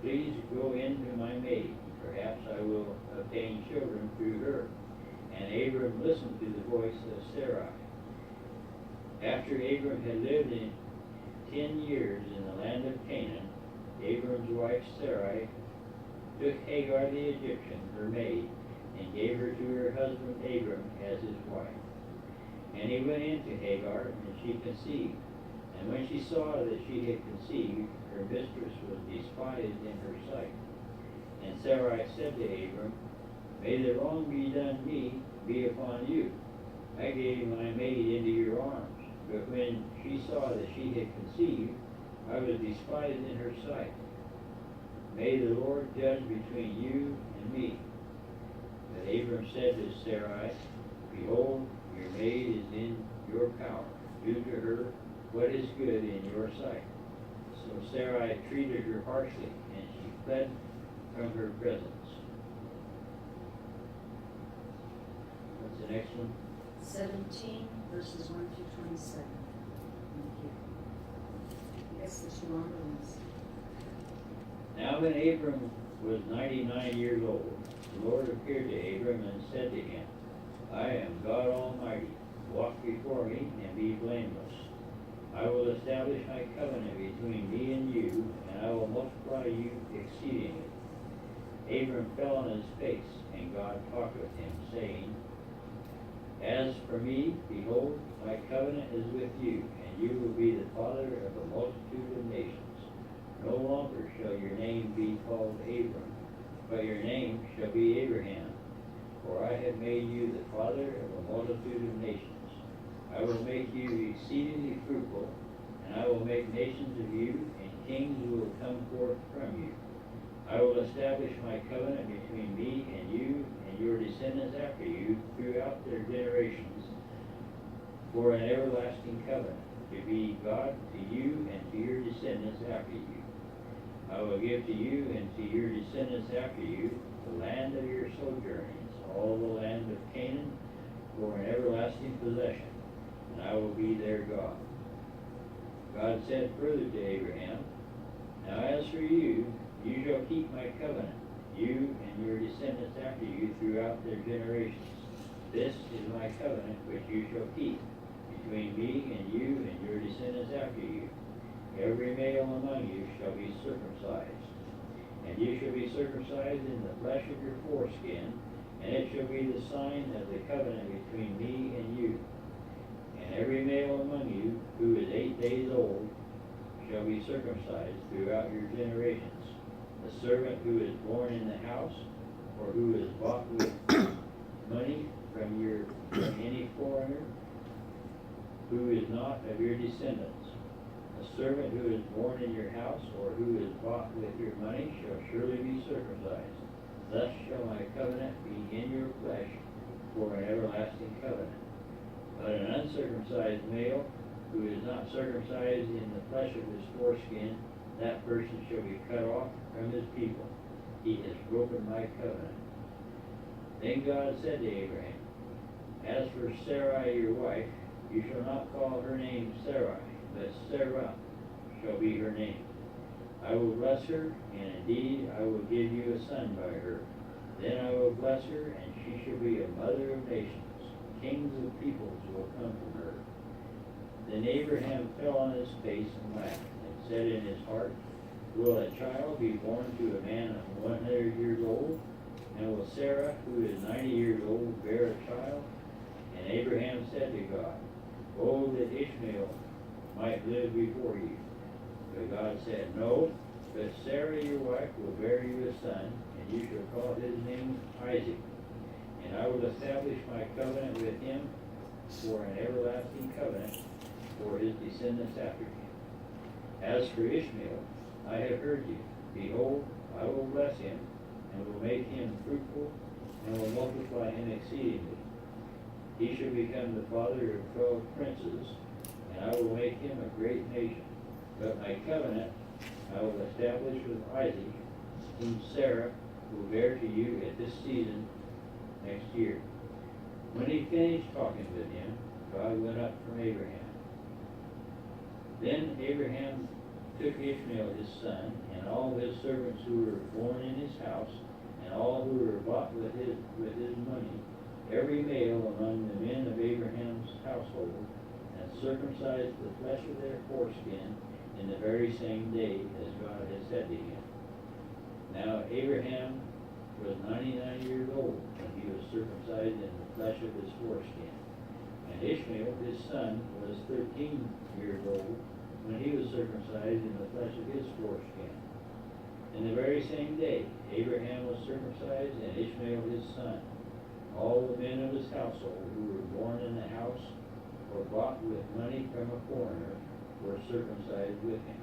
Please go in to my maid. Perhaps I will obtain children through her. And Abram listened to the voice of Sarai. After Abram had lived 10 years in the land of Canaan, Abram's wife Sarai took Hagar the Egyptian, her maid, and gave her to her husband Abram as his wife. And he went in to Hagar, and she conceived. And when she saw that she had conceived, her mistress was despised in her sight. And Sarai said to Abram, May the wrong be done me be upon you. I gave my maid into your arms, but when she saw that she had conceived, I was despised in her sight. May the Lord judge between you and me. But Abram said to Sarai, Behold, your maid is in your power. Do to her what is good in your sight. So Sarai treated her harshly, and she fled from her presence. What's the next one? 17 verses 1 through 27. Thank you. Yes, the longer ones. Now when Abram was 99 years old, the Lord appeared to Abram and said to him, I am God Almighty. Walk before me and be blameless. I will establish my covenant between me and you, and I will multiply you exceedingly. Abram fell on his face, and God talked with him, saying, As for me, behold, my covenant is with you, and you will be the father of a multitude of nations. No longer shall your name be called Abram, but your name shall be Abraham, for I have made you the father of a multitude of nations. I will make you exceedingly fruitful, and I will make nations of you, and kings will come forth from you. I will establish my covenant between me and you and your descendants after you throughout their generations for an everlasting covenant, to be God to you and to your descendants after you. I will give to you and to your descendants after you the land of your sojournings, all the land of Canaan, for an everlasting possession, and I will be their God. God said further to Abraham, Now as for you, you shall keep my covenant, you and your descendants after you throughout their generations. This is my covenant which you shall keep between me and you and your descendants after you. Every male among you shall be circumcised, and you shall be circumcised in the flesh of your foreskin, and it shall be the sign of the covenant between me and you. And every male among you who is 8 days old shall be circumcised throughout your generations. A servant who is born in the house, or who is bought with money from any foreigner who is not of your descendants. A servant who is born in your house, or who is bought with your money, shall surely be circumcised. Thus shall my covenant be in your flesh for an everlasting covenant. But an uncircumcised male, who is not circumcised in the flesh of his foreskin, that person shall be cut off from his people. He has broken my covenant. Then God said to Abraham, As for Sarai your wife, you shall not call her name Sarai, but Sarah shall be her name. I will bless her, and indeed I will give you a son by her. Then I will bless her, and she shall be a mother of nations. Kings of peoples will come from her. Then Abraham fell on his face and laughed, and said in his heart, Will a child be born to a man of 100 years old? And will Sarah, who is 90 years old, bear a child? And Abraham said to God, Oh, that Ishmael might live before you. But God said, No, but Sarah your wife will bear you a son, and you shall call his name Isaac. And I will establish my covenant with him for an everlasting covenant for his descendants after him. As for Ishmael, I have heard you. Behold, I will bless him, and will make him fruitful, and will multiply him exceedingly. He shall become the father of 12 princes, and I will make him a great nation. But my covenant I will establish with Isaac, whom Sarah will bear to you at this season next year. When he finished talking with him, God went up from Abraham. Then Abraham took Ishmael his son, and all his servants who were born in his house, and all who were bought with his money, every male among the men of Abraham's household, and circumcised the flesh of their foreskin in the very same day as God had said to him. Now Abraham was 99 years old when he was circumcised in the flesh of his foreskin. And Ishmael his son was 13 years old when he was circumcised in the flesh of his foreskin. In the very same day Abraham was circumcised, and Ishmael his son. All the men of his household who were born in the house or bought with money from a foreigner were circumcised with him.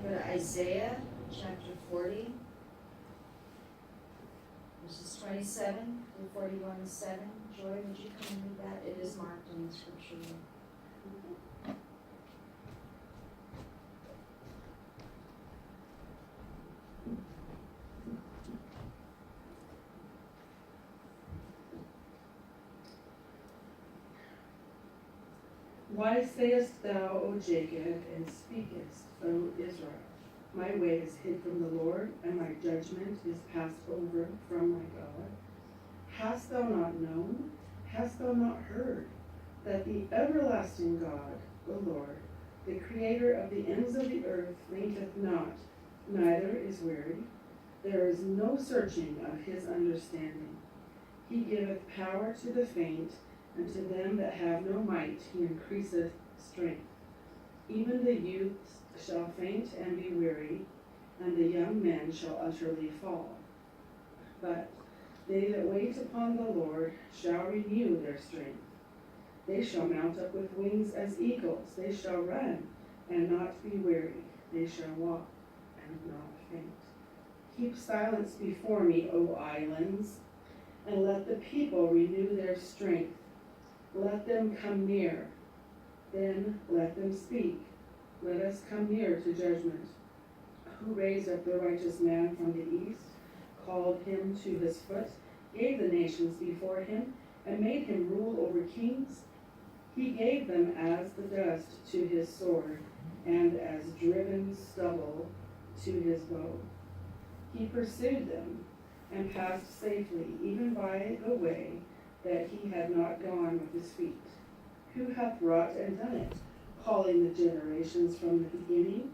Go to Isaiah chapter 40, verses 27 through 41:7. Joy, would you come and read that? It is marked in the scripture. Why sayest thou, O Jacob, and speakest, O Israel? My way is hid from the Lord, and my judgment is passed over from my God. Hast thou not known? Hast thou not heard? that the everlasting God, the Lord, the creator of the ends of the earth, fainteth not, neither is weary. There is no searching of his understanding. He giveth power to the faint, and to them that have no might he increaseth strength. Even the youths shall faint and be weary, and the young men shall utterly fall. But they that wait upon the Lord shall renew their strength. They shall mount up with wings as eagles. They shall run and not be weary. They shall walk and not faint. Keep silence before me, O islands, and let the people renew their strength. Let them come near, then let them speak. Let us come near to judgment. Who raised up the righteous man from the east, called him to his foot, gave the nations before him, and made him rule over kings? He gave them as the dust to his sword, and as driven stubble to his bow. He pursued them, and passed safely, even by the way that he had not gone with his feet. Who hath wrought and done it, calling the generations from the beginning?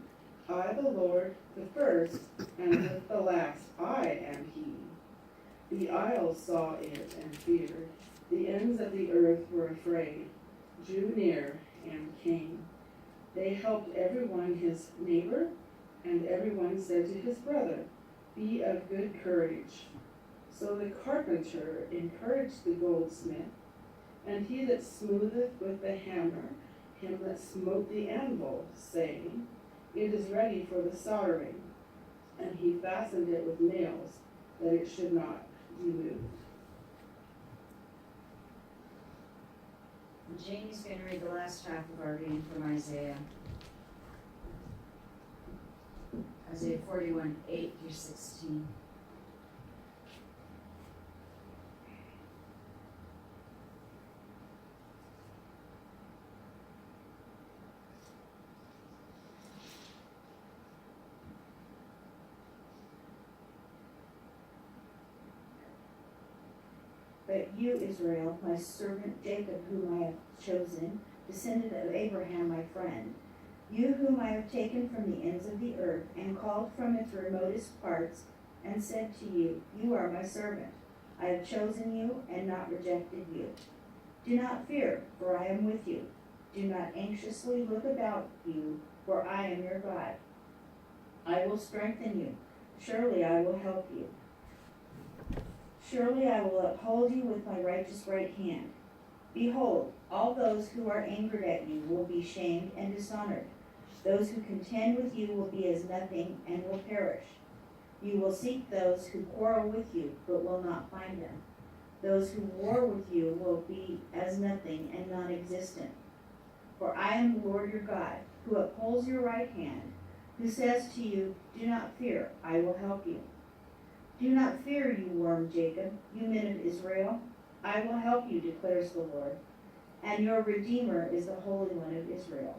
I, the Lord, the first, and the last, I am he. The isles saw it and feared. The ends of the earth were afraid, drew near and came. They helped everyone his neighbor, and everyone said to his brother, Be of good courage. So the carpenter encouraged the goldsmith, and he that smootheth with the hammer, him that smote the anvil, saying, It is ready for the soldering. And he fastened it with nails, that it should not be moved. Janie's going to read the last half of our reading from Isaiah. Isaiah 41, 8 through 16. But you, Israel, my servant Jacob, whom I have chosen, descendant of Abraham, my friend, you whom I have taken from the ends of the earth, and called from its remotest parts, and said to you, You are my servant. I have chosen you, and not rejected you. Do not fear, for I am with you. Do not anxiously look about you, for I am your God. I will strengthen you. Surely I will help you. Surely I will uphold you with my righteous right hand. Behold, all those who are angered at you will be shamed and dishonored. Those who contend with you will be as nothing and will perish. You will seek those who quarrel with you, but will not find them. Those who war with you will be as nothing and non-existent. For I am the Lord your God, who upholds your right hand, who says to you, Do not fear, I will help you. Do not fear, you worm Jacob, you men of Israel. I will help you, declares the Lord, and your Redeemer is the Holy One of Israel.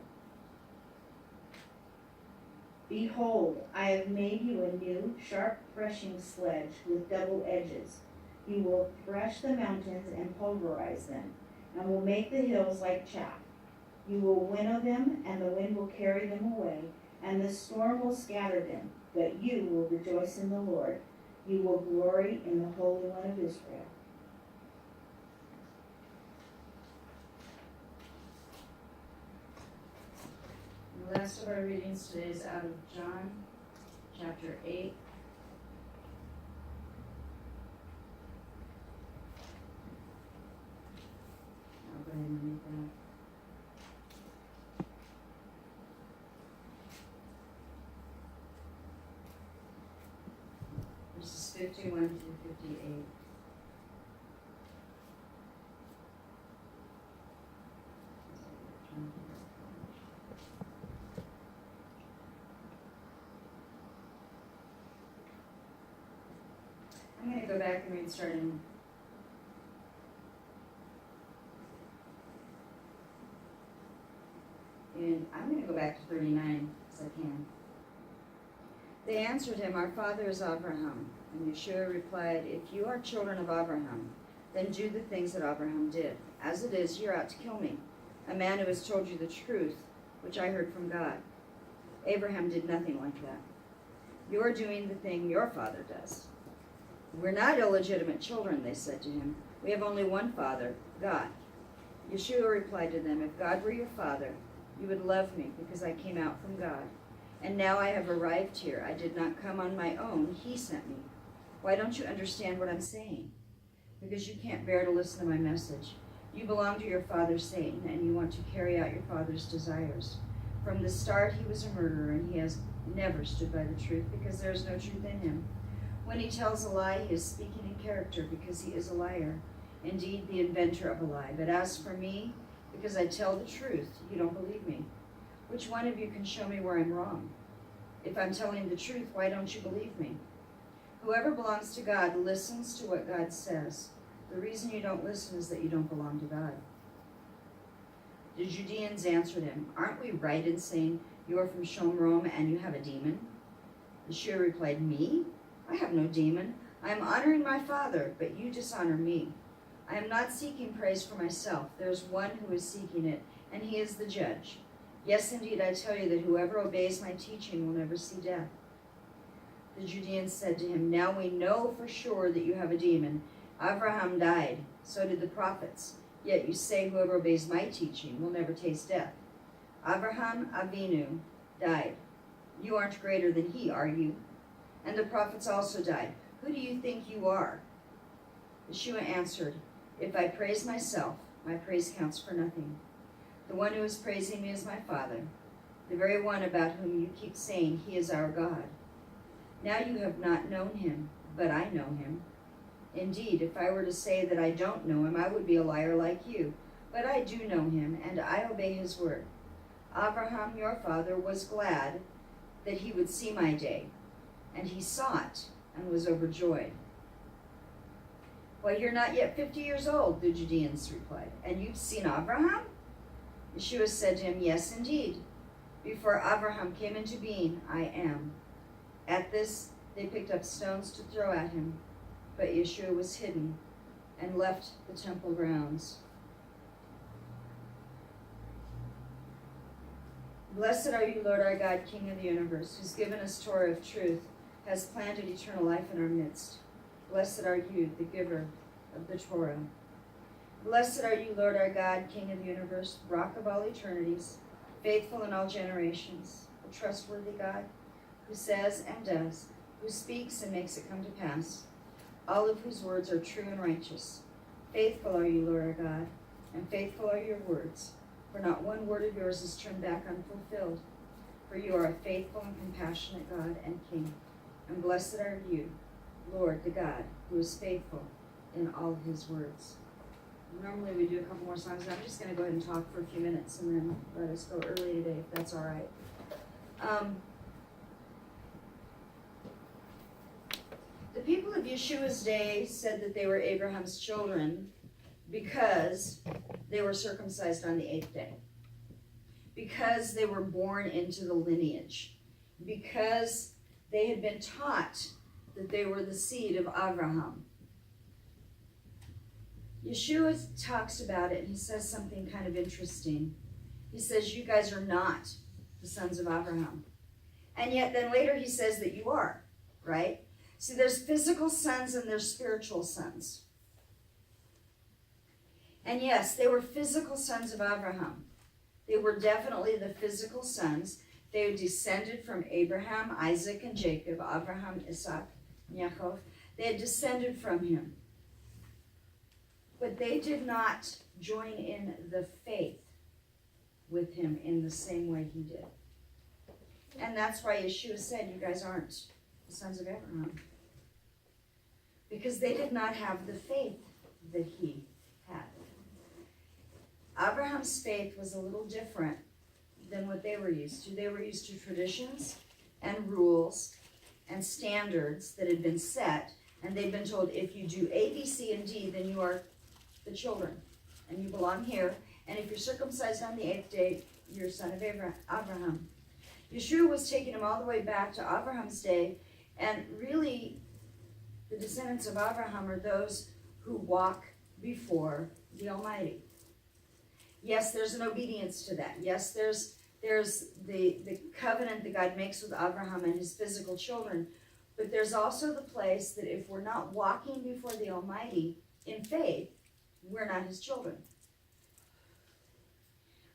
Behold, I have made you a new, sharp threshing sledge with double edges. You will thresh the mountains and pulverize them, and will make the hills like chaff. You will winnow them, and the wind will carry them away, and the storm will scatter them, but you will rejoice in the Lord. You will glory in the Holy One of Israel. The last of our readings today is out of John, chapter 8. I'll go ahead and read that. Verses 51 through 58. I'm going to go back and read starting I'm going to go back to 39 as I can. They answered him, Our father is Abraham. And Yeshua replied, If you are children of Abraham, Then do the things that Abraham did. As it is, you're out to kill me, a man who has told you the truth, which I heard from God. Abraham did nothing like that. You're doing the thing your father does. We're not illegitimate children, they said to him. We have only one father, God. Yeshua replied to them, if God were your father, you would love me because I came out from God. And now I have arrived here. I did not come on my own. He sent me. Why don't you understand what I'm saying? Because you can't bear to listen to my message. You belong to your father Satan, and you want to carry out your father's desires. From the start, he was a murderer, and he has never stood by the truth because there is no truth in him. When he tells a lie, he is speaking in character because he is a liar, indeed the inventor of a lie. But as for me, because I tell the truth, you don't believe me. Which one of you can show me where I'm wrong? If I'm telling the truth, why don't you believe me? Whoever belongs to God listens to what God says. The reason you don't listen is that you don't belong to God. The Judeans answered him, aren't we right in saying you are from Shomrom and you have a demon? Yeshua replied, me? I have no demon. I am honoring my Father, but you dishonor me. I am not seeking praise for myself. There is one who is seeking it, and he is the judge. Yes, indeed, I tell you that whoever obeys my teaching will never see death. The Judeans said to him, now we know for sure that you have a demon. Abraham died, so did the prophets. Yet you say whoever obeys my teaching will never taste death. Abraham Avinu died. You aren't greater than he, are you? And the prophets also died. Who do you think you are? Yeshua answered, if I praise myself, my praise counts for nothing. The one who is praising me is my Father, the very one about whom you keep saying he is our God. Now you have not known him, but I know him. Indeed, if I were to say that I don't know him, I would be a liar like you. But I do know him, and I obey his word. Abraham, your father, was glad that he would see my day, and he saw it and was overjoyed. Well, you're not yet 50 years old, the Judeans replied, and you've seen Abraham? Yeshua said to him, yes, indeed. Before Abraham came into being, I am. At this, they picked up stones to throw at him, but Yeshua was hidden and left the temple grounds. Blessed are you, Lord our God, King of the universe, who's given us Torah of truth, has planted eternal life in our midst. Blessed are you, the giver of the Torah. Blessed are you, Lord our God, King of the universe, rock of all eternities, faithful in all generations, a trustworthy God, who says and does, who speaks and makes it come to pass, all of whose words are true and righteous. Faithful are you, Lord our God, and faithful are your words, for not one word of yours is turned back unfulfilled. For you are a faithful and compassionate God and King, and blessed are you, Lord, the God, who is faithful in all his words. Normally we do a couple more songs, but I'm just going to go ahead and talk for a few minutes and then let us go early today, if that's all right. The people of Yeshua's day said that they were Abraham's children because they were circumcised on the 8th day, because they were born into the lineage, because they had been taught that they were the seed of Abraham. Yeshua talks about it, and he says something kind of interesting. He says, you guys are not the sons of Abraham. And yet then later he says that you are, right? See, there's physical sons and there's spiritual sons. And yes, they were physical sons of Abraham. They were definitely the physical sons. They descended from Abraham, Isaac, and Jacob, Abraham, Isaac, and Yaakov. They had descended from him. But they did not join in the faith with him in the same way he did. And that's why Yeshua said, you guys aren't the sons of Abraham. Because they did not have the faith that he had. Abraham's faith was a little different than what they were used to. They were used to traditions and rules and standards that had been set, and they'd been told, if you do A, B, C, and D, then you are the children, and you belong here, and if you're circumcised on the 8th day, you're a son of Abraham. Yeshua was taking him all the way back to Abraham's day, and really, the descendants of Abraham are those who walk before the Almighty. Yes, there's an obedience to that. Yes, there's the covenant that God makes with Abraham and his physical children. But there's also the place that if we're not walking before the Almighty in faith, we're not his children.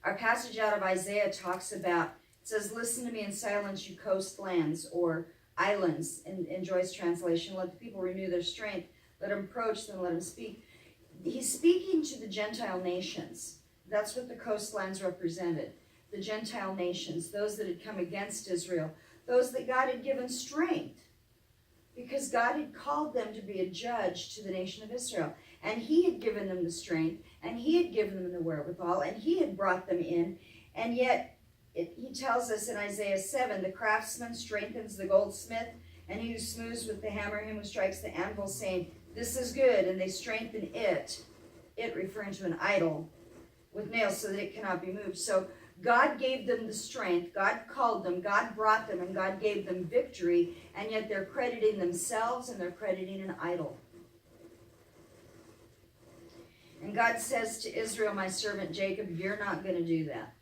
Our passage out of Isaiah talks about, it says, listen to me in silence, you coastlands or islands, in Joyce translation. Let the people renew their strength. Let them approach them, let them speak. He's speaking to the Gentile nations. That's what the coastlands represented. The Gentile nations, those that had come against Israel, those that God had given strength, because God had called them to be a judge to the nation of Israel. And he had given them the strength, and he had given them the wherewithal, and he had brought them in. And yet, he tells us in Isaiah 7, the craftsman strengthens the goldsmith, and he who smooths with the hammer, him who strikes the anvil, saying, this is good, and they strengthen it referring to an idol, with nails so that it cannot be moved. So God gave them the strength, God called them, God brought them, and God gave them victory, and yet they're crediting themselves and they're crediting an idol. And God says to Israel, my servant Jacob, you're not going to do that.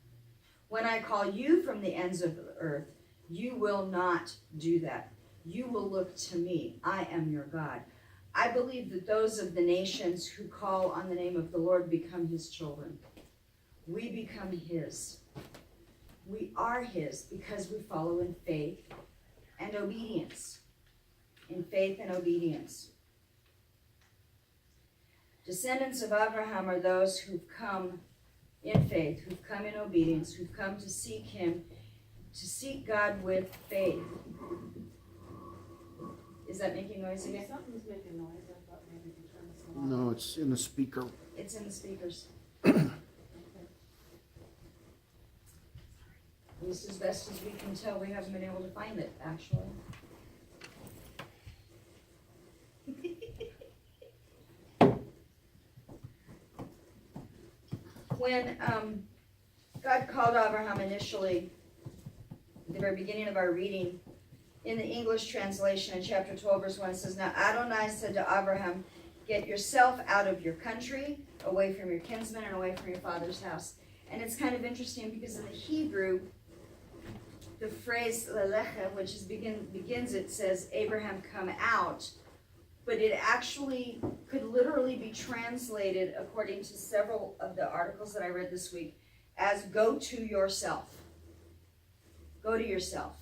When I call you from the ends of the earth, you will not do that. You will look to me. I am your God. I believe that those of the nations who call on the name of the Lord become his children. We become his. We are his because we follow in faith and obedience. In faith and obedience. Descendants of Abraham are those who've come in faith, who've come in obedience, who've come to seek him, to seek God with faith. Is that making noise again? Something's making noise. I thought maybe you turn this one off. No, it's in the speaker. It's in the speakers. Okay. At least as best as we can tell, we haven't been able to find it, actually. When God called Abraham initially, at the very beginning of our reading, in the English translation in chapter 12, verse 1, it says, now Adonai said to Abraham, get yourself out of your country, away from your kinsmen, and away from your father's house. And it's kind of interesting because in the Hebrew, the phrase Lech Lecha, which is begins, it says, Abraham come out, but it actually could literally be translated, according to several of the articles that I read this week, as go to yourself. Go to yourself.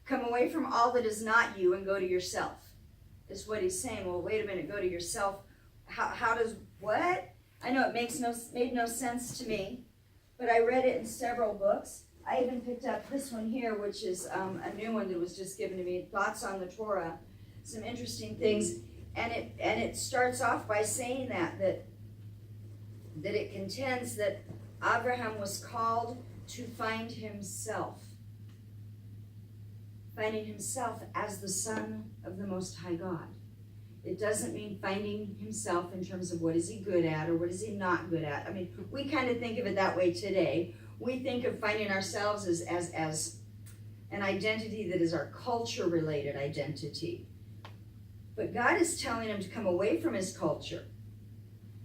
Come away from all that is not you and go to yourself. Is what he's saying. Well, wait a minute, go to yourself. How does, what? I know it made no sense to me, but I read it in several books. I even picked up this one here, which is a new one that was just given to me, Thoughts on the Torah. Some interesting things, and it starts off by saying that it contends that Abraham was called to find himself as the son of the Most High God. It doesn't mean finding himself in terms of what is he good at or what is he not good at. I mean, we kind of think of it that way today. We think of finding ourselves as an identity that is our culture-related identity. But God is telling him to come away from his culture,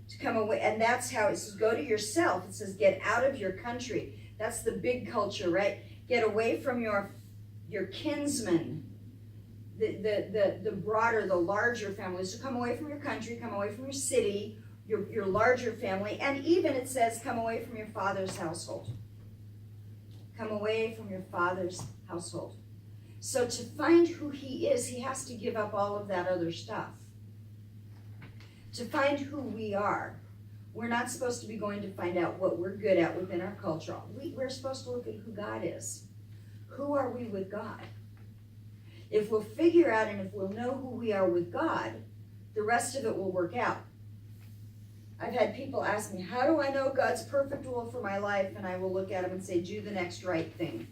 to come away, and that's how it says, go to yourself. It says, get out of your country. That's the big culture, right? Get away from your kinsmen, the broader, the larger family. So come away from your country, come away from your city, your larger family, and even it says, come away from your father's household. Come away from your father's household. So to find who he is, he has to give up all of that other stuff. To find who we are, we're not supposed to be going to find out what we're good at within our culture. We're supposed to look at who God is. Who are we with God? If we'll figure out and if we'll know who we are with God, the rest of it will work out. I've had people ask me, how do I know God's perfect will for my life? And I will look at them and say, do the next right thing.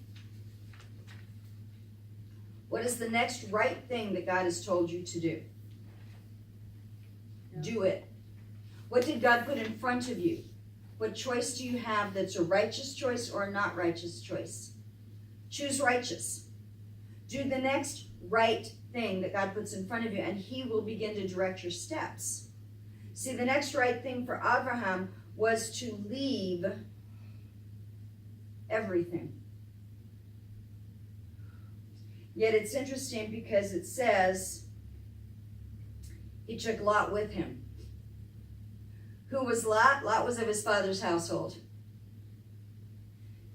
What is the next right thing that God has told you to do? Do it. What did God put in front of you? What choice do you have that's a righteous choice or a not righteous choice? Choose righteous. Do the next right thing that God puts in front of you, and he will begin to direct your steps. See, the next right thing for Abraham was to leave everything. Yet it's interesting because it says he took Lot with him. Who was Lot? Lot was of his father's household.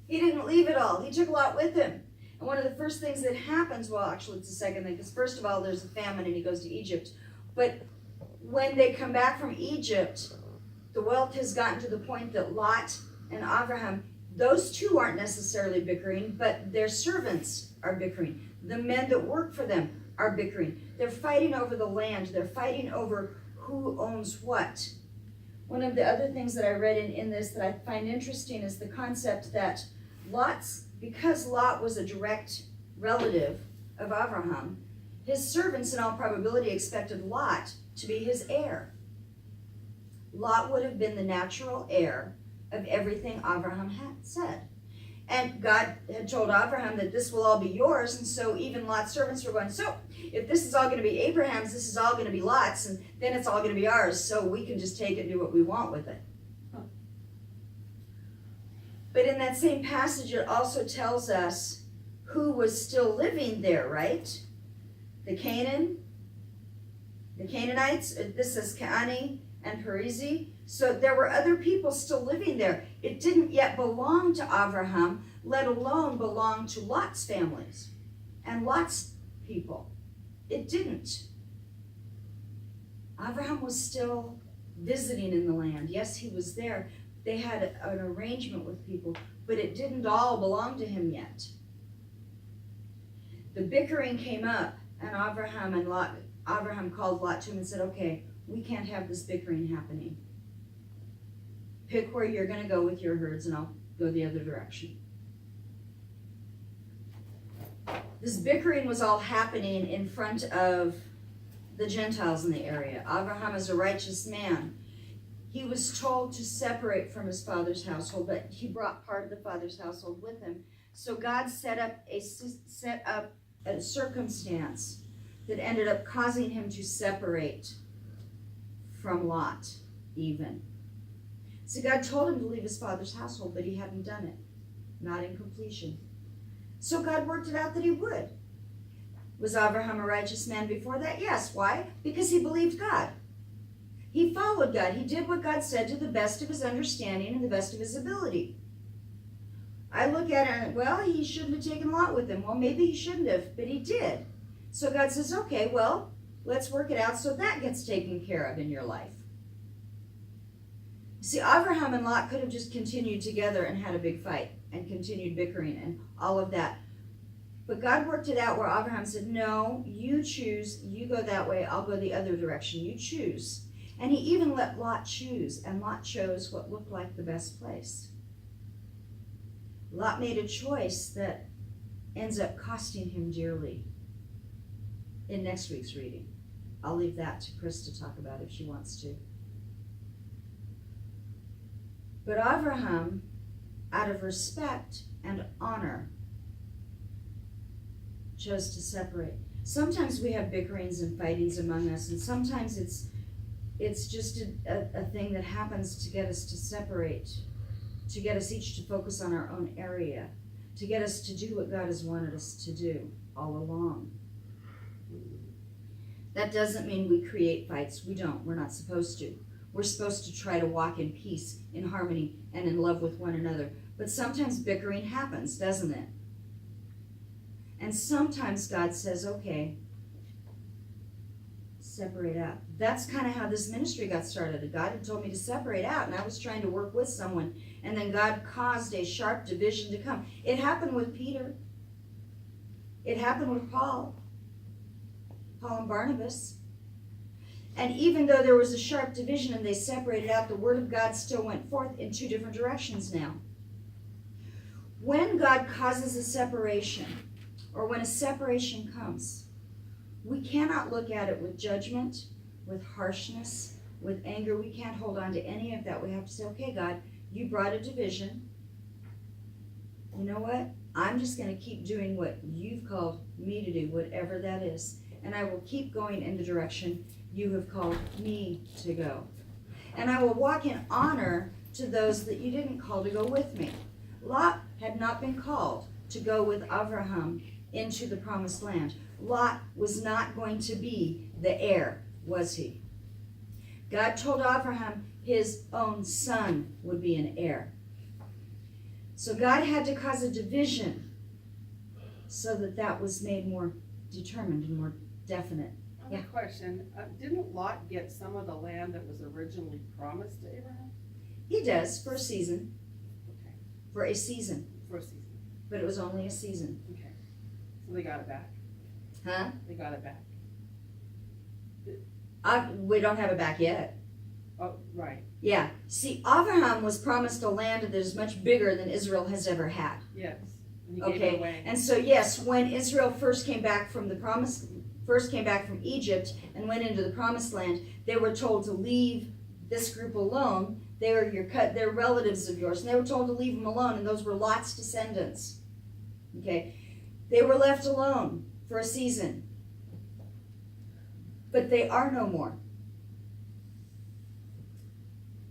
He didn't leave it all. He took Lot with him. And one of the first things that happens, well, actually it's the second thing, because first of all, there's a famine and he goes to Egypt. But when they come back from Egypt, the wealth has gotten to the point that Lot and Abraham, those two aren't necessarily bickering, but their servants are bickering. The men that work for them are bickering. They're fighting over the land. They're fighting over who owns what. One of the other things that I read in this that I find interesting is the concept that because Lot was a direct relative of Abraham, his servants in all probability expected Lot to be his heir. Lot would have been the natural heir of everything Abraham had said. And God had told Abraham that this will all be yours, and so even Lot's servants were going, so if this is all going to be Abraham's, this is all going to be Lot's, and then it's all going to be ours, so we can just take it and do what we want with it. But in that same passage, it also tells us who was still living there, right? The Canaanites, this says Canaani and Perizi. So there were other people still living there. It didn't yet belong to Abraham, let alone belong to Lot's families and Lot's people. It didn't. Abraham was still visiting in the land. Yes, he was there. They had an arrangement with people, but it didn't all belong to him yet. The bickering came up, and Abraham called Lot to him and said, okay, we can't have this bickering happening. Pick where you're going to go with your herds, and I'll go the other direction. This bickering was all happening in front of the Gentiles in the area. Abraham is a righteous man. He was told to separate from his father's household, but he brought part of the father's household with him. So God set up a circumstance that ended up causing him to separate from Lot even. So God told him to leave his father's household, but he hadn't done it, not in completion. So God worked it out that he would. Was Abraham a righteous man before that? Yes. Why? Because he believed God. He followed God. He did what God said to the best of his understanding and the best of his ability. I look at it and, well, he shouldn't have taken Lot with him. Well, maybe he shouldn't have, but he did. So God says, okay, well, let's work it out so that gets taken care of in your life. See, Abraham and Lot could have just continued together and had a big fight and continued bickering and all of that. But God worked it out where Abraham said, no, you choose, you go that way, I'll go the other direction, you choose. And he even let Lot choose, and Lot chose what looked like the best place. Lot made a choice that ends up costing him dearly in next week's reading. I'll leave that to Chris to talk about if she wants to. But Abraham, out of respect and honor, chose to separate. Sometimes we have bickerings and fightings among us, and sometimes it's just a thing that happens to get us to separate, to get us each to focus on our own area, to get us to do what God has wanted us to do all along. That doesn't mean we create fights. We don't. We're not supposed to. We're supposed to try to walk in peace, in harmony, and in love with one another. But sometimes bickering happens, doesn't it? And sometimes God says, okay, separate out. That's kind of how this ministry got started. God had told me to separate out, and I was trying to work with someone, and then God caused a sharp division to come. It happened with Peter. It happened with Paul and Barnabas. And even though there was a sharp division and they separated out, the word of God still went forth in two different directions now. When God causes a separation, or when a separation comes, we cannot look at it with judgment, with harshness, with anger. We can't hold on to any of that. We have to say, okay, God, you brought a division. You know what? I'm just going to keep doing what you've called me to do, whatever that is. And I will keep going in the direction you have called me to go. and I will walk in honor to those that you didn't call to go with me. Lot had not been called to go with Abraham into the promised land. Lot was not going to be the heir, was he? God told Abraham his own son would be an heir. So God had to cause a division so that that was made more determined and more definite. I have Yeah. a question. Didn't Lot get some of the land that was originally promised to Abraham? He does for a season, Okay, for a season, for a season. but it was only a season. Okay, so they got it back. Huh? They got it back. We don't have it back yet. Oh, right. Yeah. See, Abraham was promised a land that is much bigger than Israel has ever had. Yes. And he gave Okay. it away. And so, yes, when Israel first came back from Egypt and went into the promised land, they were told to leave this group alone. They're relatives of yours, and they were told to leave them alone, and those were Lot's descendants. Okay. They were left alone for a season. But they are no more.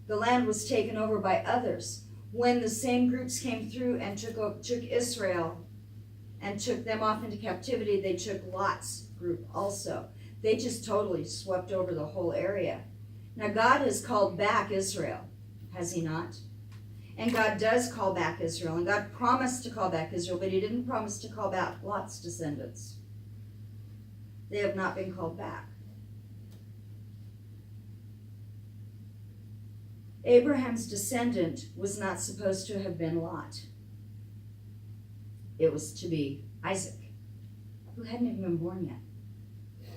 The land was taken over by others. When the same groups came through and took Israel and took them off into captivity, they took Lot's group also. They just totally swept over the whole area. Now God has called back Israel, has he not? And God does call back Israel, and God promised to call back Israel, but he didn't promise to call back Lot's descendants. They have not been called back. Abraham's descendant was not supposed to have been Lot. It was to be Isaac, who hadn't even been born yet.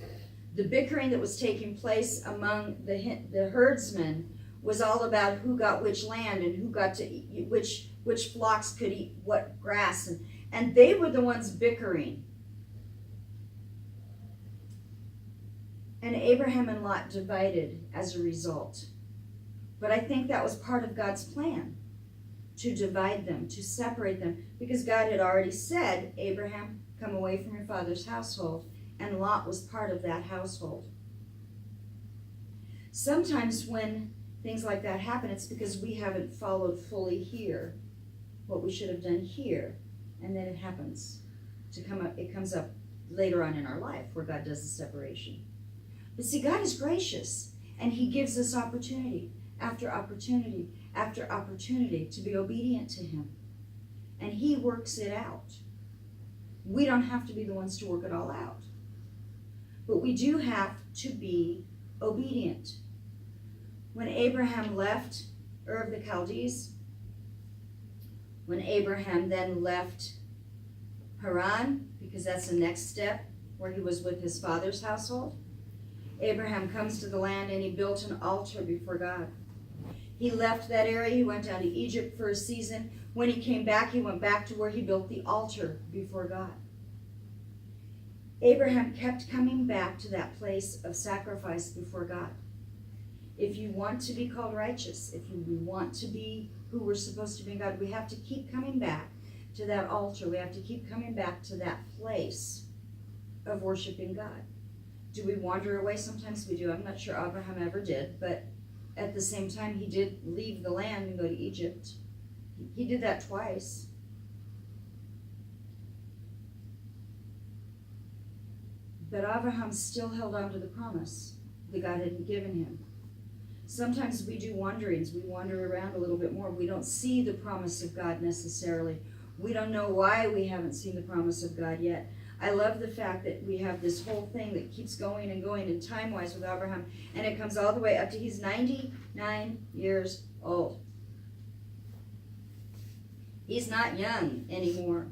The bickering that was taking place among the herdsmen was all about who got which land and who got to eat, which flocks could eat what grass, and they were the ones bickering. And Abraham and Lot divided as a result. But I think that was part of God's plan, to divide them, to separate them, because God had already said, Abraham, come away from your father's household, and Lot was part of that household. Sometimes when things like that happen, it's because we haven't followed fully here what we should have done here, and then it happens to come up. It comes up later on in our life where God does the separation. But see, God is gracious, and he gives us opportunity after opportunity after opportunity to be obedient to him, and he works it out. We don't have to be the ones to work it all out, but we do have to be obedient. When Abraham left Ur of the Chaldees, when Abraham then left Haran, because that's the next step where he was with his father's household, Abraham comes to the land and he built an altar before God. He left that area, he went down to Egypt for a season. When he came back, he went back to where he built the altar before God. Abraham kept coming back to that place of sacrifice before God. If you want to be called righteous, if we want to be who we're supposed to be in God, we have to keep coming back to that altar. We have to keep coming back to that place of worshiping God. Do we wander away? Sometimes we do. I'm not sure Abraham ever did, but at the same time, he did leave the land and go to Egypt. He did that twice. But Abraham still held on to the promise that God had given him. Sometimes we do wanderings. We wander around a little bit more. We don't see the promise of God necessarily. We don't know why we haven't seen the promise of God yet. I love the fact that we have this whole thing that keeps going and going in time-wise with Abraham, and it comes all the way up to he's 99 years old. He's not young anymore.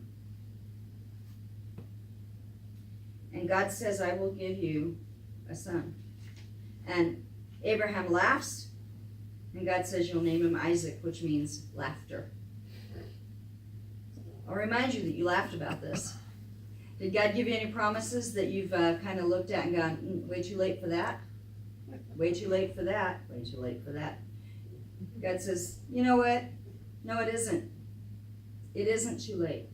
And God says, I will give you a son. And Abraham laughs, and God says, you'll name him Isaac, which means laughter. I'll remind you that you laughed about this. Did God give you any promises that you've kind of looked at and gone, way too late for that? Way too late for that. Way too late for that. God says, you know what? No, it isn't. It isn't too late.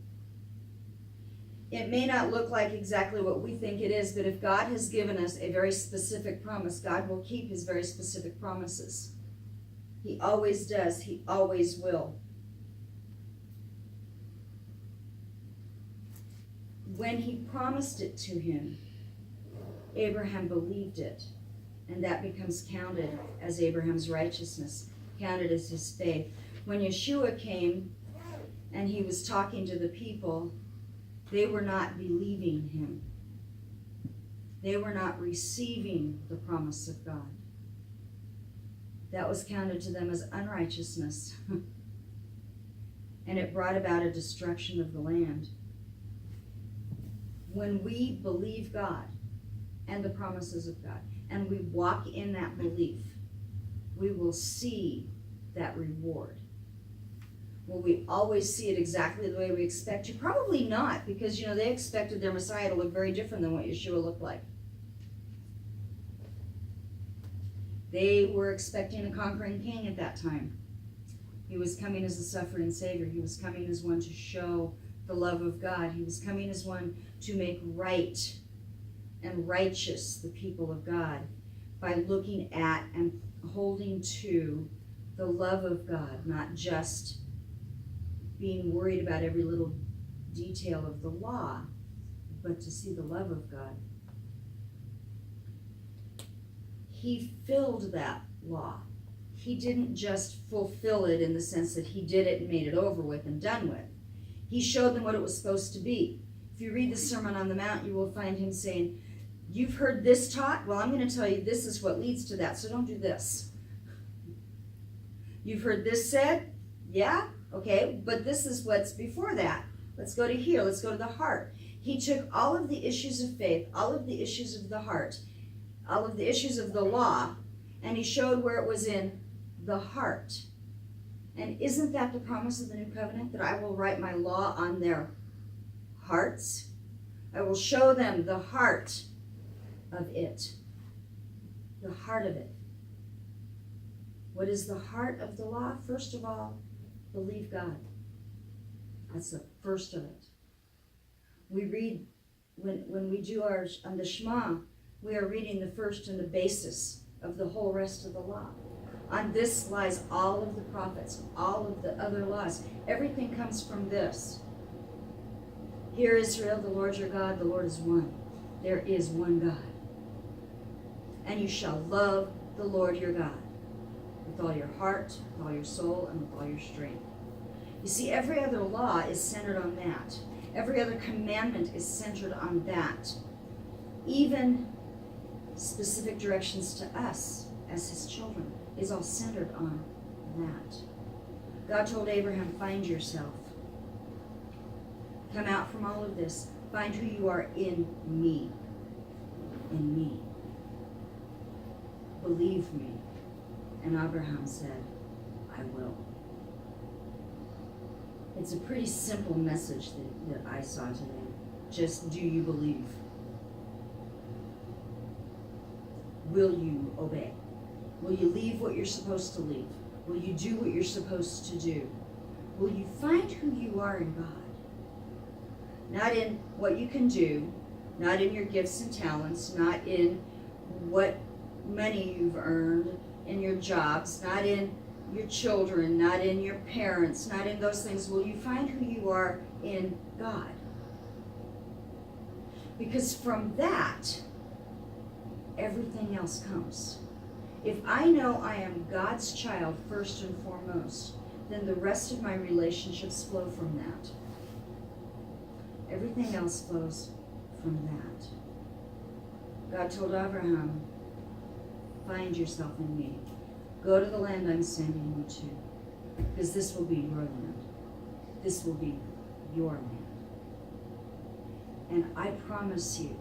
It may not look like exactly what we think it is, but if God has given us a very specific promise, God will keep his very specific promises. He always does. He always will. When he promised it to him, Abraham believed it, and that becomes counted as Abraham's righteousness, counted as his faith. When Yeshua came and he was talking to the people, they were not believing him. They were not receiving the promise of God. That was counted to them as unrighteousness. And it brought about a destruction of the land. When we believe God and the promises of God, and we walk in that belief, we will see that reward. Will we always see it exactly the way we expect to? Probably not, because they expected their Messiah to look very different than what Yeshua looked like. They were expecting a conquering king at that time. He was coming as a suffering Savior. He was coming as one to show the love of God. He was coming as one to make right and righteous the people of God by looking at and holding to the love of God, not just being worried about every little detail of the law, but to see the love of God. He filled that law. He didn't just fulfill it in the sense that he did it and made it over with and done with. He showed them what it was supposed to be. If you read the Sermon on the Mount, you will find him saying, you've heard this taught? Well, I'm going to tell you this is what leads to that, so don't do this. You've heard this said? Yeah? Okay, but this is what's before that. Let's go to here. Let's go to the heart. He took all of the issues of faith, all of the issues of the heart, all of the issues of the law, and he showed where it was in the heart. And isn't that the promise of the new covenant? That I will write my law on their hearts? I will show them the heart of it. The heart of it. What is the heart of the law? First of all, believe God. That's the first of it. We read, when we do our on the Shema, we are reading the first and the basis of the whole rest of the law. On this lies all of the prophets, all of the other laws. Everything comes from this. Hear Israel, the Lord your God, the Lord is one. There is one God. And you shall love the Lord your God with all your heart, with all your soul, and with all your strength. You see, every other law is centered on that. Every other commandment is centered on that. Even specific directions to us as his children is all centered on that. God told Abraham, find yourself. Come out from all of this. Find who you are in me. In me. Believe me. And Abraham said, I will. It's a pretty simple message that I saw today. Just, do you believe? Will you obey? Will you leave what you're supposed to leave? Will you do what you're supposed to do? Will you find who you are in God? Not in what you can do, not in your gifts and talents, not in what money you've earned, in your jobs, not in your children, not in your parents, not in those things. Will you find who you are in God? Because from that, everything else comes. If I know I am God's child first and foremost, then the rest of my relationships flow from that. Everything else flows from that. God told Abraham, find yourself in me. Go to the land I'm sending you to, because this will be your land. This will be your land. And I promise you,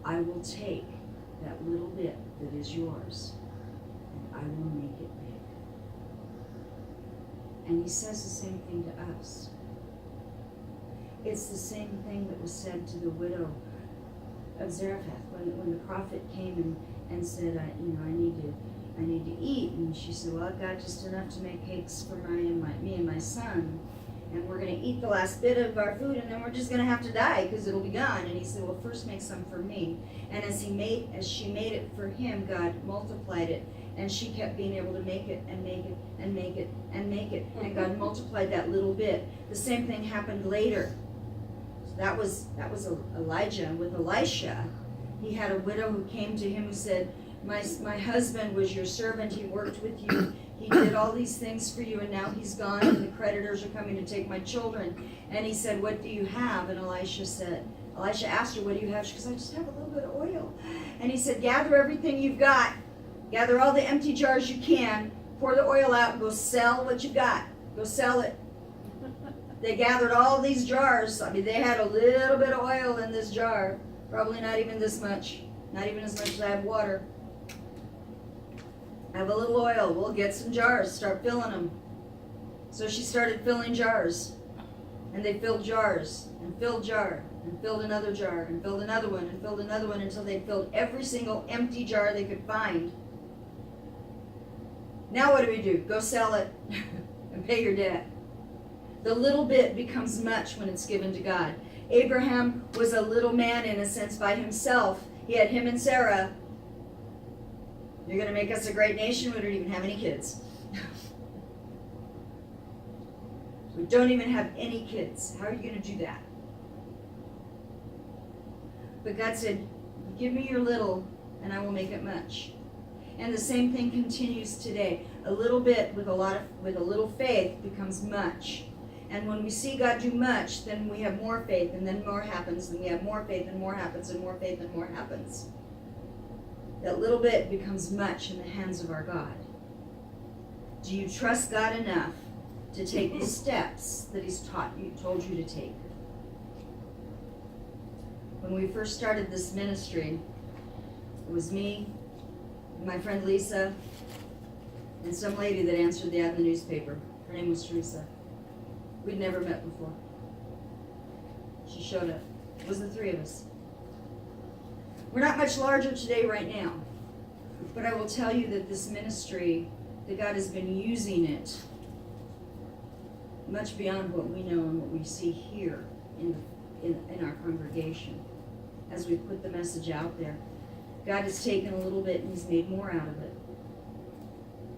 I will take that little bit that is yours, and I will make it big. And he says the same thing to us. It's the same thing that was said to the widow of Zarephath when the prophet came and said, I need to eat. And she said, well, I've got just enough to make cakes for me and my son. And we're going to eat the last bit of our food, and then we're just going to have to die because it'll be gone. And he said, well, first make some for me. And as she made it for him, God multiplied it And she kept being able to make it and make it and make it and make it. And God multiplied that little bit. The same thing happened later. So that was Elijah. With Elisha, he had a widow who came to him who said, my husband was your servant. He worked with you. He did all these things for you, and now he's gone, and the creditors are coming to take my children. And he said, what do you have? And Elisha asked her, what do you have? She goes, I just have a little bit of oil. And he said, gather everything you've got. Gather all the empty jars you can. Pour the oil out and go sell what you got. Go sell it. They gathered all these jars. I mean, they had a little bit of oil in this jar. Probably not even this much. Not even as much as I have water. I have a little oil. We'll get some jars. Start filling them. So she started filling jars. And they filled jars. And filled jar. And filled another jar. And filled another one. And filled another one until they filled every single empty jar they could find. Now what do? Go sell it and pay your debt. The little bit becomes much when it's given to God. Abraham was a little man in a sense by himself. He had him and Sarah. You're going to make us a great nation. We don't even have any kids. We don't even have any kids. How are you going to do that? But God said, give me your little and I will make it much. And the same thing continues today. A little bit with a little faith becomes much. And when we see God do much, then we have more faith, and then more happens, and we have more faith, and more happens, and more faith, and more happens. That little bit becomes much in the hands of our God. Do you trust God enough to take the steps that He's told you to take? When we first started this ministry, it was me, my friend Lisa, and some lady that answered the ad in the newspaper. Her name was Teresa. We'd never met before. She showed up. It was the three of us. We're not much larger today right now, but I will tell you that this ministry, that God has been using it much beyond what we know and what we see here in our congregation as we put the message out there. God has taken a little bit and He's made more out of it.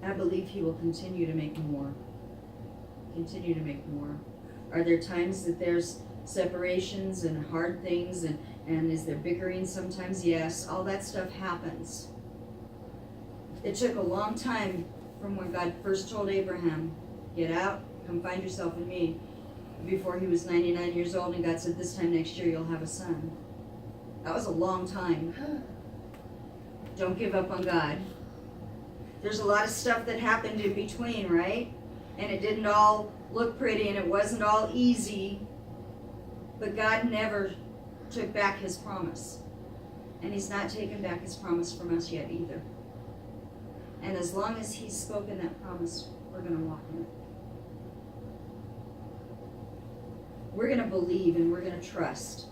I believe He will continue to make more. Continue to make more. Are there times that there's separations and hard things and is there bickering sometimes? Yes, all that stuff happens. It took a long time from when God first told Abraham, get out, come find yourself in me, before he was 99 years old and God said, this time next year you'll have a son. That was a long time. Don't give up on God. There's a lot of stuff that happened in between, right? And it didn't all look pretty and it wasn't all easy. But God never took back His promise. And He's not taken back His promise from us yet either. And as long as He's spoken that promise, we're going to walk in it. We're going to believe and we're going to trust.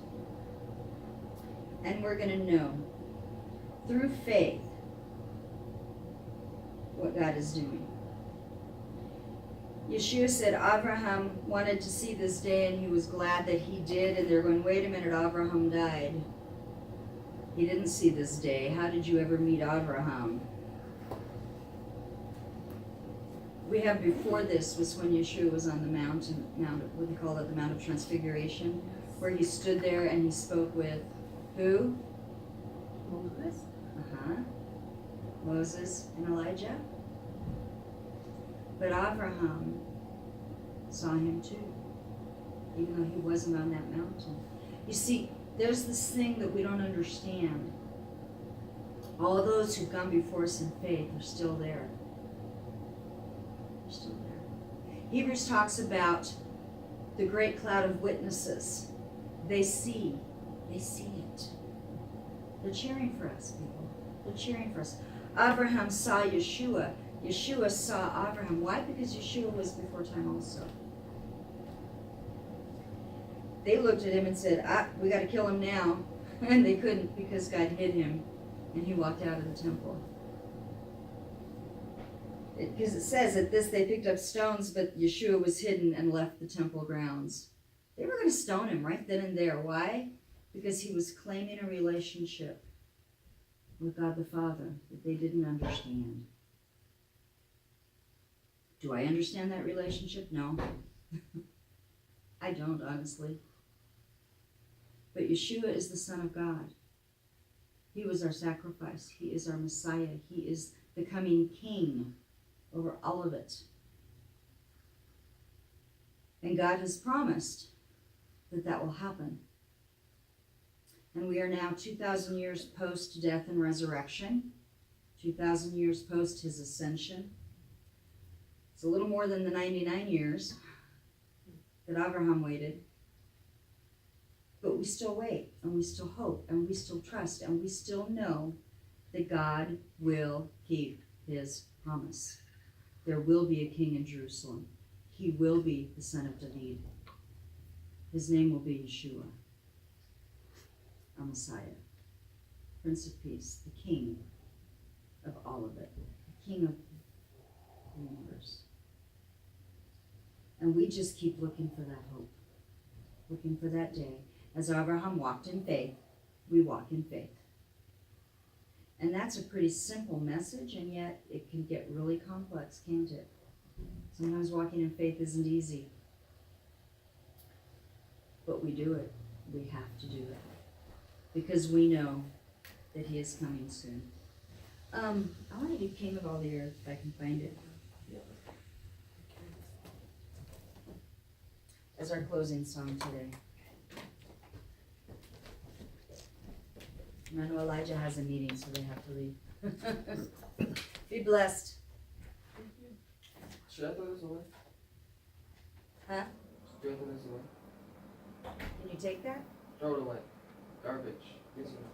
And we're going to know through faith what God is doing. Yeshua said Abraham wanted to see this day and he was glad that he did. And they're going, wait a minute, Abraham died. He didn't see this day. How did you ever meet Abraham? We have before this was when Yeshua was on the mount, what do they call it, the Mount of Transfiguration, where he stood there and he spoke with who? Moses. Moses and Elijah. But Abraham saw him too, even though he wasn't on that mountain. You see, there's this thing that we don't understand. All those who've gone before us in faith are still there. They're still there. Hebrews talks about the great cloud of witnesses. They see it. They're cheering for us, people. They're cheering for us. Abraham saw Yeshua. Yeshua saw Abraham. Why? Because Yeshua was before time also. They looked at him and said, we got to kill him now. And they couldn't because God hid him and he walked out of the temple. Because it says at this they picked up stones, but Yeshua was hidden and left the temple grounds. They were going to stone him right then and there. Why? Because he was claiming a relationship with God the Father that they didn't understand. Do I understand that relationship? No. I don't, honestly. But Yeshua is the Son of God. He was our sacrifice. He is our Messiah. He is the coming King over all of it. And God has promised that that will happen. And we are now 2,000 years post-death and resurrection, 2,000 years post his ascension. It's a little more than the 99 years that Abraham waited. But we still wait, and we still hope, and we still trust, and we still know that God will keep his promise. There will be a king in Jerusalem. He will be the son of David. His name will be Yeshua, our Messiah, Prince of Peace, the King of all of it, the King of the universe. And we just keep looking for that hope, looking for that day. As Abraham walked in faith, we walk in faith. And that's a pretty simple message, and yet it can get really complex, can't it? Sometimes walking in faith isn't easy. But we do it. We have to do it. Because we know that he is coming soon. I want to do King of All the Earth, if I can find it. As our closing song today. I know Elijah has a meeting, so they have to leave. Be blessed. Should I throw this away? Huh? Should I throw this away? Can you take that? Throw it away. Garbage. Yes or no?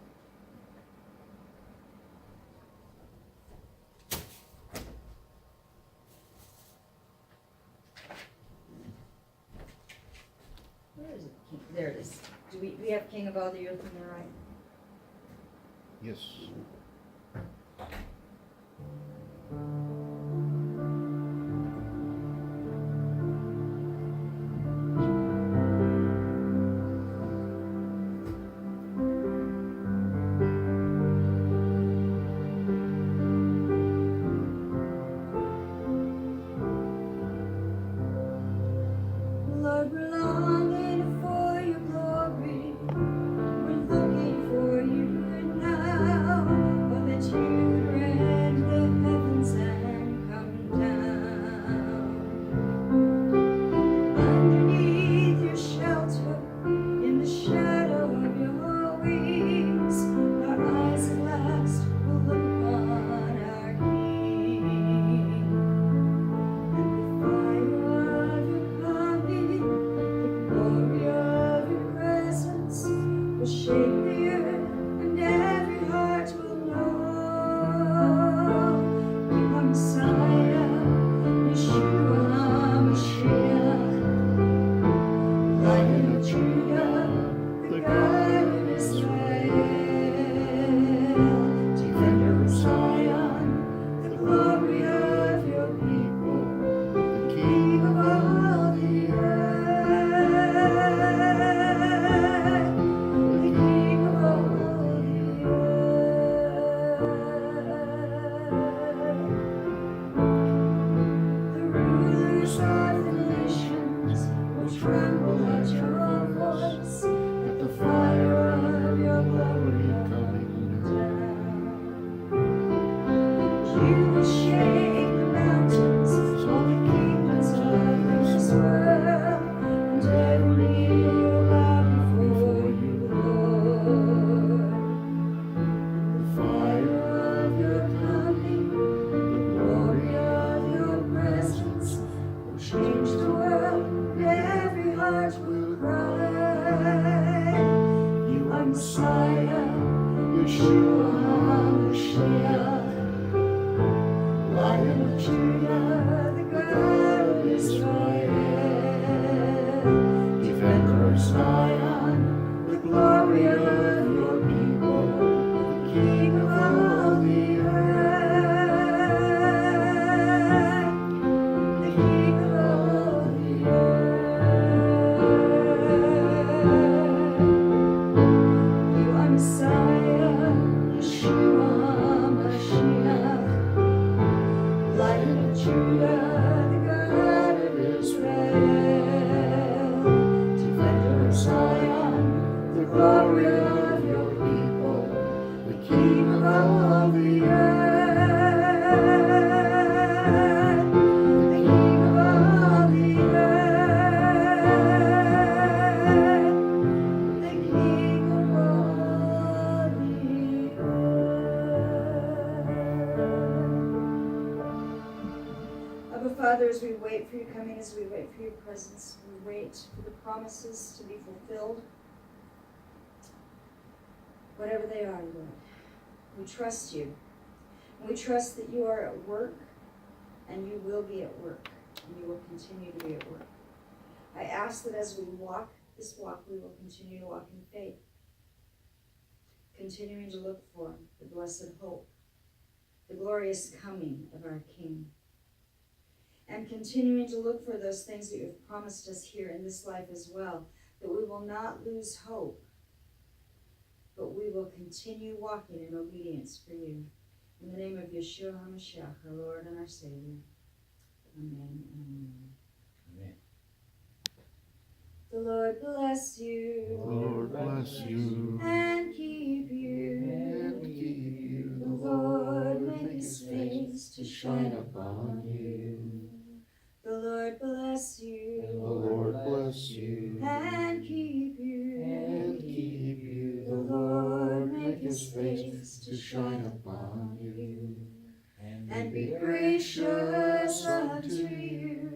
Where is it? There it is. Do we have King of All the Earth on the right? Yes. Lord, we're longing for your glory. We're looking for you now. Oh, that you would rend the heavens and come down. Underneath your shelter, in the shadow of your wings, our eyes at last will look upon our King. And the fire of your coming, the glory of your presence, will shake the earth, and every heart will know you are Messiah, Yeshua Mashiach, Lion of Judah, the God of Israel, Defender of Zion, the glory of your people, the King of all the earth, the King of all the earth. The rulers of the nations will tremble at your voice, at the fire of your glory coming down. You will shake the mountains, all the kingdoms of this world, and every knee will bow before you, Lord. The fire of your coming, the glory of your presence, will change the world, and every heart will cry. You are Messiah, Yeshua Mashiach, Lion of Judah, the God of Israel, Defender of Zion, the glory of your people, the King of all the earth, the King of all the earth. You are Messiah, Yeshua Mashiach, Lion of Judah, the Father, as we wait for your coming, as we wait for your presence, we wait for the promises to be fulfilled, whatever they are, Lord. We trust you. We trust that you are at work, and you will be at work, and you will continue to be at work. I ask that as we walk this walk, we will continue to walk in faith, continuing to look for the blessed hope, the glorious coming of our King, and continuing to look for those things that you have promised us here in this life as well, that we will not lose hope, but we will continue walking in obedience for you. In the name of Yeshua HaMashiach, our Lord and our Savior. Amen and amen. Amen. The Lord bless you. The Lord bless you. And keep you. And keep you. The Lord make his face to shine upon you. The Lord bless you. The Lord bless you. And keep you. And keep you. The Lord make his face to shine upon you. And be gracious unto you.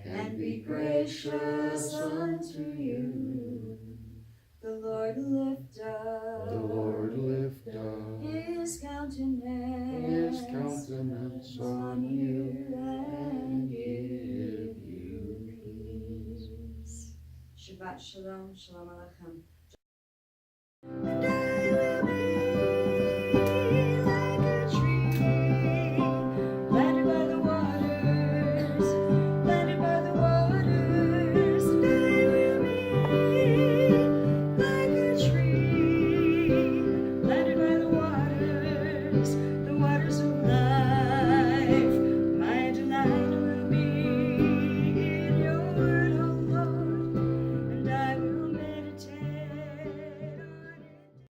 And be gracious unto you. The Lord lift up. The Lord lift up His countenance on you and give you peace. Shabbat shalom, shalom aleichem.